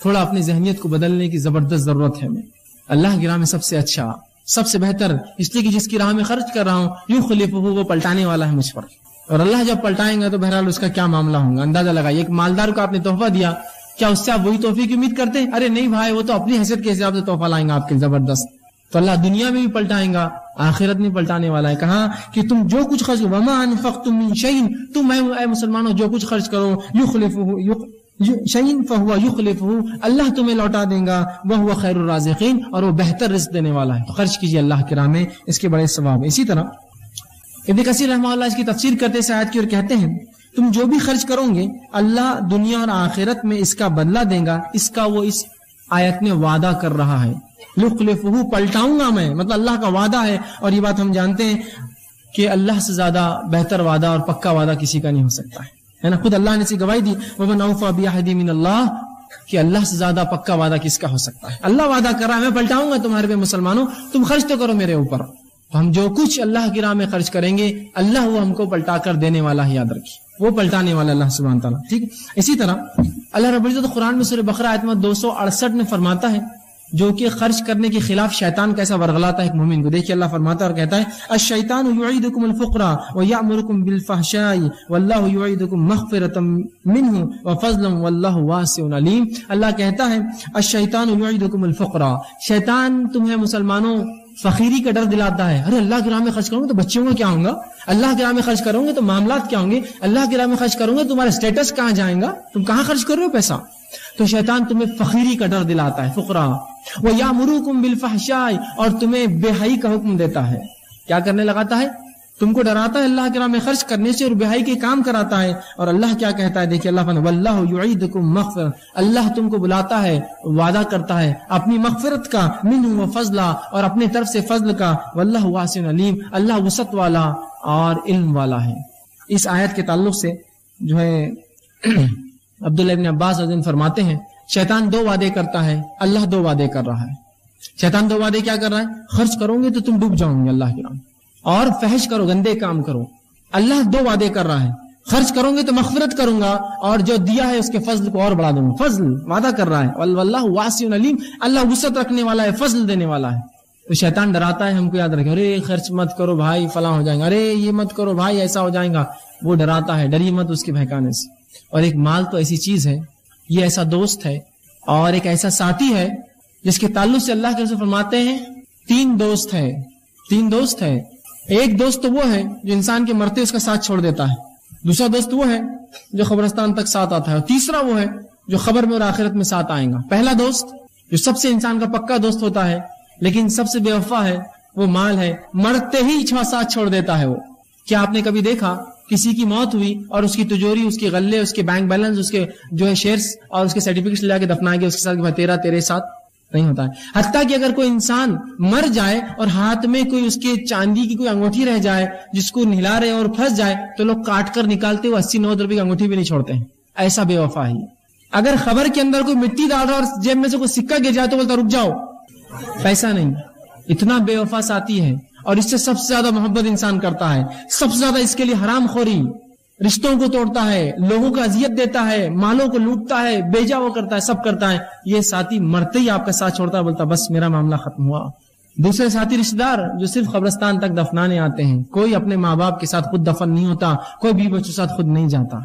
تھوڑا اپنی ذہنیت کو بدلنے کی زبردست ضرورت ہے. میں اللہ کی راہ میں سب سے اچھا، سب سے بہتر، اس لیے کہ جس کی راہ میں خرچ کر رہا ہوں یوں خلیفہ وہ پلٹانے والا ہے مجھ پر. اور اللہ جب پلٹائیں گا تو بہرحال اس کا کیا معاملہ ہوگا. اندازہ لگائیے, ایک مالدار کو آپ نے تحفہ دیا, کیا اس سے آپ وہی تحفے کی امید کرتے ہیں؟ ارے نہیں بھائی, وہ تو اپنی حیثیت کے حساب سے تحفہ لائیں گا آپ کے زبردست. تو اللہ دنیا میں بھی پلٹائیں گا, آخرت میں پلٹانے والا ہے. کہا کہ تم جو کچھ خرچ کرو, وما انفقتم من شیء, تم اے مسلمانوں جو کچھ خرچ کرو, شیء فہو یخلفہ, اللہ تمہیں لوٹا دے گا, وہو خیر الرازقین, اور وہ بہتر رزق دینے والا ہے. تو خرچ کیجیے اللہ کی راہ میں, اس کے بڑے ثواب ہیں. اسی طرح ابن کثیر رحمہ اللہ اس کی تفسیر کرتے اس آیت کی اور کہتے ہیں تم جو بھی خرچ کرو گے اللہ دنیا اور آخرت میں اس کا بدلہ دے گا, اس کا وہ اس آیت میں وعدہ کر رہا ہے. یخلفہ, پلٹاؤں گا میں, مطلب اللہ کا وعدہ ہے. اور یہ بات ہم جانتے ہیں کہ اللہ سے زیادہ بہتر وعدہ اور پکا وعدہ کسی کا نہیں ہو سکتا ہے نا. خود اللہ نے اسی گواہی دی, ومن اوفی بعہدہ من اللہ, کہ اللہ سے زیادہ پکا وعدہ کس کا ہو سکتا ہے. اللہ وعدہ کر رہا ہے میں پلٹاؤں گا تمہارے پہ مسلمانوں, تم خرچ تو کرو میرے اوپر. تو ہم جو کچھ اللہ کی راہ میں خرچ کریں گے اللہ وہ ہم کو پلٹا کر دینے والا ہے, یاد رکھیے, وہ پلٹانے والا اللہ سبحانہ تعالیٰ. ٹھیک. اسی طرح اللہ رب العزت قرآن میں سورہ بقرہ آیت نمبر 268 میں فرماتا ہے, جو کہ خرچ کرنے کے خلاف شیطان کیسا ورغلاتا ہے ایک مومن کو. دیکھیے اللہ فرماتا ہے اور کہتا ہے الشیطان یعیدکم الفقر ویأمرکم بالفحشاء واللہ یعیدکم مغفرۃ منہ وفضلا واللہ واسع علیم. اللہ کہتا ہے الشیطان یعیدکم الفقر, شیطان تمہیں مسلمانوں فقیری کا ڈر دلاتا ہے. ارے اللہ کی راہ میں خرچ کروں گے تو بچوں کا کیا ہوگا, اللہ کی راہ میں خرچ کروں گے تو معاملات کیا ہوں گے, اللہ کی راہ میں خرچ کروں گے تمہارا اسٹیٹس کہاں جائے گا, تم کہاں خرچ کر رہے ہو پیسہ. تو شیطان تمہیں فقیری کا ڈر دلاتا ہے, فقرا. وَيَأْمُرُكُمْ بِالْفَحْشَاءِ, اور تمہیں بے حیائی کا حکم دیتا ہے. کیا کرنے لگاتا ہے, تم کو ڈراتا ہے اللہ کی راہ میں خرچ کرنے سے اور بے حیائی کے کام کراتا ہے. اور اللہ کیا کہتا ہے, دیکھیے اللہ فرماتا ہے وَاللَّهُ يُعِيدُكُم مَغْفِرَةً, اللہ تم کو بلاتا ہے, وعدہ کرتا ہے اپنی مغفرت کا, منہ وفضلا, اور اپنے طرف سے فضل کا, واللہ واسع علیم, اللہ وسعت والا اور علم والا ہے. اس آیت کے تعلق سے جو ہے عبداللہ ابن عباس رضی اللہ عنہ فرماتے ہیں شیطان 2 وعدے کرتا ہے, اللہ 2 وعدے کر رہا ہے. شیطان 2 وعدے کیا کر رہا ہے, خرچ کرو گے تو تم ڈوب جاؤ گے اللہ کی راہ, اور فحش کرو, گندے کام کرو. اللہ 2 وعدے کر رہا ہے, خرچ کرو گے تو مغفرت کروں گا, اور جو دیا ہے اس کے فضل کو اور بڑھا دوں گا. فضل وعدہ کر رہا ہے, واللہ واسع علیم, اللہ وسعت رکھنے والا ہے, فضل دینے والا ہے. تو شیطان ڈراتا ہے ہم کو, یاد رکھے, ارے خرچ مت کرو بھائی فلاں ہو جائیں گا, ارے یہ مت کرو بھائی ایسا ہو جائے گا. وہ ڈراتا ہے, ڈری مت اس کے بہکانے سے. اور ایک مال تو ایسی چیز ہے, یہ ایسا دوست ہے اور ایک ایسا ساتھی ہے جس کے تعلق سے اللہ کے رسول فرماتے ہیں 3 دوست ہے. 3 دوست ہے. ایک دوست تو وہ ہے جو انسان کے مرتے اس کا ساتھ چھوڑ دیتا ہے, دوسرا دوست وہ ہے جو قبرستان تک ساتھ آتا ہے, اور تیسرا وہ ہے جو خبر میں اور آخرت میں ساتھ آئے گا. پہلا دوست جو سب سے انسان کا پکا دوست ہوتا ہے لیکن سب سے بے وفا ہے, وہ مال ہے, مرتے ہی ساتھ چھوڑ دیتا ہے وہ. کیا آپ نے کبھی دیکھا کسی کی موت ہوئی اور اس کی تجوری, اس کے غلے, اس کے بینک بیلنس, اس کے جو ہے شیئرز اور اس کے سرٹیفکیٹس لے کے دفنائے گئے اس کے ساتھ کہ تیرے ساتھ نہیں ہوتا ہے. حتیٰ کہ اگر کوئی انسان مر جائے اور ہاتھ میں کوئی اس کے چاندی کی کوئی انگوٹھی رہ جائے جس کو نہلا رہے اور پھنس جائے تو لوگ کاٹ کر نکالتے ہوئے 80-90 روپے کی انگوٹھی بھی نہیں چھوڑتے ہیں. ایسا بے وفا ہے. اگر خبر کے اندر کوئی مٹی ڈال رہا اور جیب میں سے کوئی سکہ گر جائے تو بولتا رک جاؤ, پیسہ نہیں. اتنا بے وفا ساتھی ہے, اور اس سے سب سے زیادہ محبت انسان کرتا ہے, سب سے زیادہ اس کے لیے حرام خوری, رشتوں کو توڑتا ہے, لوگوں کو اذیت دیتا ہے, مالوں کو لوٹتا ہے, بیجا وہ کرتا ہے, سب کرتا ہے. یہ ساتھی مرتے ہی آپ کا ساتھ چھوڑتا ہے, بولتا بس میرا معاملہ ختم ہوا. دوسرے ساتھی رشتہ دار جو صرف قبرستان تک دفنانے آتے ہیں, کوئی اپنے ماں باپ کے ساتھ خود دفن نہیں ہوتا, کوئی بیوی بچوں کے ساتھ خود نہیں جاتا.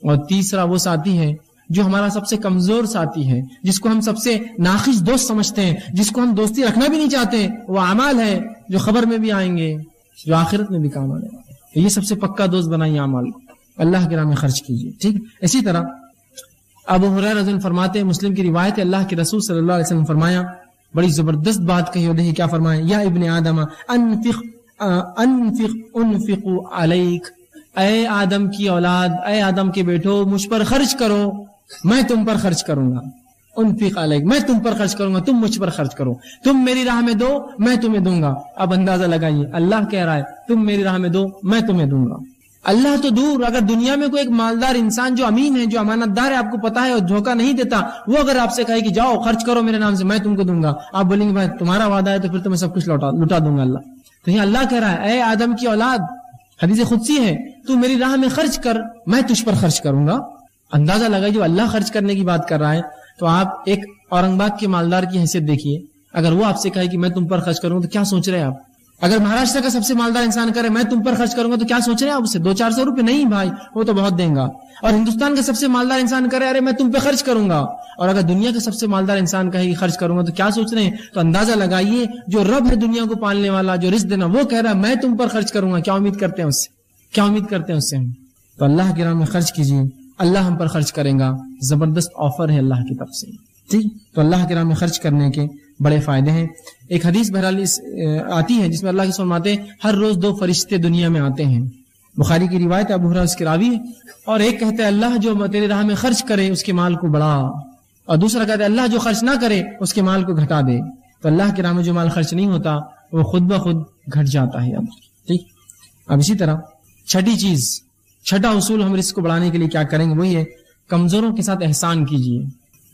اور تیسرا وہ ساتھی ہے جو ہمارا سب سے کمزور ساتھی ہے, جس کو ہم سب سے ناقص دوست سمجھتے ہیں, جس کو ہم دوستی رکھنا بھی نہیں چاہتے. وہ اعمال ہے جو خبر میں بھی آئیں گے, جو آخرت میں بھی کام آنے والے. یہ سب سے پکا دوست بنائیے اعمال کو, اللہ کے راہ میں خرچ کیجیے. ٹھیک. اسی طرح ابو ہریرہ رضی اللہ عنہ فرماتے ہیں, مسلم کی روایت ہے, اللہ کے رسول صلی اللہ علیہ وسلم فرمایا, بڑی زبردست بات کہی, اور دیکھیے کیا فرمایا, یا ابن آدم انفق علیک, اے آدم کی اولاد, اے آدم کے بیٹو, مجھ پر خرچ کرو, میں تم پر خرچ کروں گا. انفق علیک, میں تم پر خرچ کروں گا, تم مجھ پر خرچ کرو. تم میری راہ میں دو, میں تمہیں دوں گا. اب اندازہ لگائیے, اللہ کہہ رہا ہے تم میری راہ میں دو, میں تمہیں دوں گا. اللہ تو دور, اگر دنیا میں کوئی ایک مالدار انسان جو امین ہے, جو امانت دار ہے, آپ کو پتا ہے اور دھوکہ نہیں دیتا, وہ اگر آپ سے کہے کہ جاؤ خرچ کرو میرے نام سے, میں تم کو دوں گا, آپ بولیں گے بھائی تمہارا وعدہ ہے تو پھر تمہیں سب کچھ لٹا دوں گا اللہ. تو یہ اللہ کہہ رہا ہے, اے آدم کی اولاد, حدیث قدسی ہے, تو میری راہ میں خرچ کر, میں تجھ پر خرچ کروں گا. اندازہ لگا جو اللہ خرچ کرنے کی بات کر رہا ہے, تو آپ ایک اورنگ آباد کے مالدار کی حیثیت دیکھیے, اگر وہ آپ سے کہے کہ میں تم پر خرچ کروں تو کیا سوچ رہے ہیں آپ, اگر مہاراشٹر کا سب سے مالدار انسان کرے میں تم پر خرچ کروں گا تو کیا سوچ رہے ہیں آپ اسے 200-400 روپے؟ نہیں بھائی، وہ تو بہت دیں گا. اور ہندوستان کا سب سے مالدار انسان کرے ارے میں تم پہ خرچ کروں گا، اور اگر دنیا کا سب سے مالدار انسان کہے کہ خرچ کروں گا تو کیا سوچ رہے ہیں؟ تو اندازہ لگائیے جو رب ہے دنیا کو پالنے والا، جو رزق دینا، وہ کہہ رہا ہے میں تم پر خرچ کروں گا. کیا امید کرتے ہیں اس سے؟ کیا امید کرتے ہیں اس سے ہم؟ تو اللہ کے راہ میں خرچ کیجیے، اللہ ہم پر خرچ کرے گا. زبردست آفر ہے اللہ کی طرف سے. ٹھیک، تو اللہ کے راہ میں خرچ کرنے کے بڑے فائدے ہیں. ایک حدیث بہرحال آتی ہے جس میں اللہ کے فرماتے ہیں ہر روز 2 فرشتے دنیا میں آتے ہیں. بخاری کی روایت ابو ہریرہ اس کے راوی ہے. اور ایک کہتے ہیں اللہ جو تیرے راہ میں خرچ کرے اس کے مال کو بڑھا، اور دوسرا کہتے ہیں اللہ جو خرچ نہ کرے اس کے مال کو گھٹا دے. تو اللہ کے راہ میں جو مال خرچ نہیں ہوتا وہ خود بخود گھٹ جاتا ہے. ٹھیک، اب اسی طرح چھٹا اصول ہم رزق کو بڑھانے کے لیے کیا کریں گے، وہی ہے کمزوروں کے ساتھ احسان کیجیے.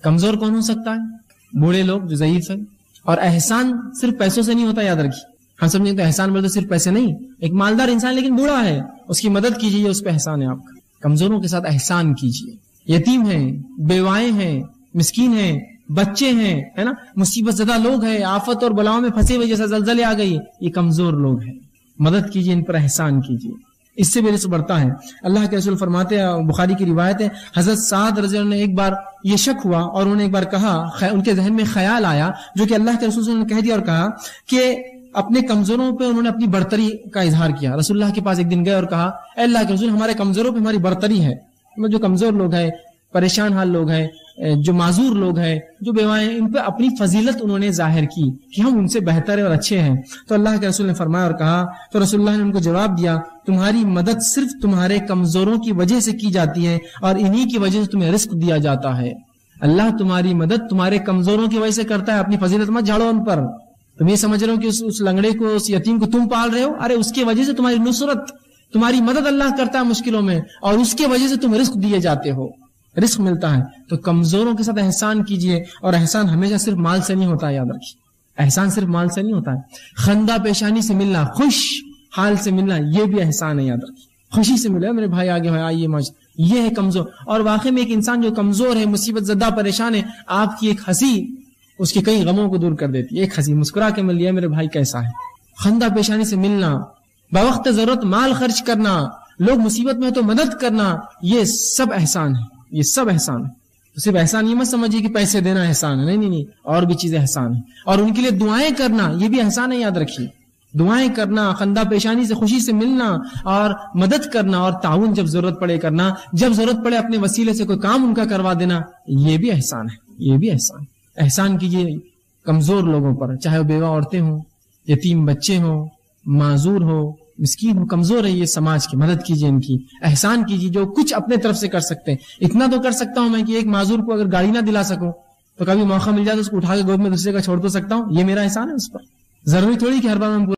کمزور کون ہو سکتا ہے؟ بوڑھے لوگ جو ضعیف ہیں. اور احسان صرف پیسوں سے نہیں ہوتا، یاد رکھیے. ہم سمجھیں تو احسان بولتے صرف پیسے نہیں. ایک مالدار انسان لیکن بوڑھا ہے، اس کی مدد کیجیے، اس پہ احسان ہے آپ کا. کمزوروں کے ساتھ احسان کیجیے. یتیم ہیں، بیوائیں ہیں، مسکین ہیں، بچے ہیں، ہے نا، مصیبت زدہ لوگ ہیں، آفت اور بلاؤں میں پھنسے ہوئے، جیسا زلزلے آ گئی، یہ کمزور لوگ ہیں. مدد کیجیے، ان پر احسان کیجیے، اس سے بھی رزق بڑھتا ہے. اللہ کے رسول فرماتے ہیں، بخاری کی روایت ہے، حضرت سعد رضی اللہ عنہ نے ایک بار یہ شک ہوا اور انہوں نے ایک بار کہا، ان کے ذہن میں خیال آیا جو کہ اللہ کے رسول صلی اللہ علیہ وسلم نے کہہ دیا اور کہا کہ اپنے کمزوروں پہ انہوں نے اپنی برتری کا اظہار کیا. رسول اللہ کے پاس ایک دن گئے اور کہا اے اللہ کے رسول، ہمارے کمزوروں پہ ہماری برتری ہے. جو کمزور لوگ ہیں، پریشان حال لوگ ہیں، جو معذور لوگ ہیں، جو بیوائیں، ان پہ اپنی فضیلت انہوں نے ظاہر کی کہ ہم ان سے بہتر ہیں اور اچھے ہیں. تو اللہ کے رسول نے فرمایا اور کہا، تو رسول اللہ نے ان کو جواب دیا، تمہاری مدد صرف تمہارے کمزوروں کی وجہ سے کی جاتی ہے اور انہی کی وجہ سے تمہیں رزق دیا جاتا ہے. اللہ تمہاری مدد تمہارے کمزوروں کی وجہ سے کرتا ہے. اپنی فضیلت مت جھاڑو ان پر. تم یہ سمجھ رہے ہو کہ اس لنگڑے کو، اس یتیم کو تم پال رہے ہو، ارے اس کی وجہ سے تمہاری نصرت، تمہاری مدد اللہ کرتا ہے مشکلوں میں، اور اس کی وجہ سے تم رزق دیے جاتے ہو، رزق ملتا ہے. تو کمزوروں کے ساتھ احسان کیجیے. اور احسان ہمیشہ صرف مال سے نہیں ہوتا ہے، یاد رکھیے. احسان صرف مال سے نہیں ہوتا ہے. خندہ پیشانی سے ملنا، خوش حال سے ملنا، یہ بھی احسان ہے، یاد رکھیے. خوشی سے ملے، میرے بھائی آگے ہوئے، آئیے ماج، یہ ہے کمزور. اور واقعی میں ایک انسان جو کمزور ہے، مصیبت زدہ، پریشان ہے، آپ کی ایک ہنسی اس کے کئی غموں کو دور کر دیتی ہے. ایک ہنسی مسکرا کے مل لیا، میرے بھائی کیسا ہے. خندہ پیشانی سے ملنا، بوقت ضرورت مال خرچ کرنا، لوگ مصیبت میں تو مدد کرنا، یہ سب احسان ہے. یہ سب احسان ہے. صرف احسان یہ مت سمجھیے کہ پیسے دینا احسان ہے، نہیں، اور بھی چیزیں احسان ہیں. اور ان کے لیے دعائیں کرنا، یہ بھی احسان ہے، یاد رکھیے. دعائیں کرنا، خندہ پیشانی سے خوشی سے ملنا اور مدد کرنا، اور تعاون جب ضرورت پڑے کرنا، جب ضرورت پڑے اپنے وسیلے سے کوئی کام ان کا کروا دینا، یہ بھی احسان ہے. یہ بھی احسان. احسان کیجیے کمزور لوگوں پر، چاہے وہ بیوہ عورتیں ہوں، یتیم بچے ہوں، معذور ہو، مسکین ہو، کمزور ہے یہ سماج کی، مدد کیجیے ان کی. احسان کیجیے جو کچھ اپنے طرف سے کر سکتے ہیں. اتنا تو کر سکتا ہوں میں کہ ایک معذور کو اگر گاڑی نہ دلا سکوں تو کبھی موقع مل جائے تو اس کو اٹھا کے گود میں دوسرے کا چھوڑ تو سکتا ہوں. یہ میرا احسان ہے اس پر. ضروری تھوڑی کہ ہر بار میں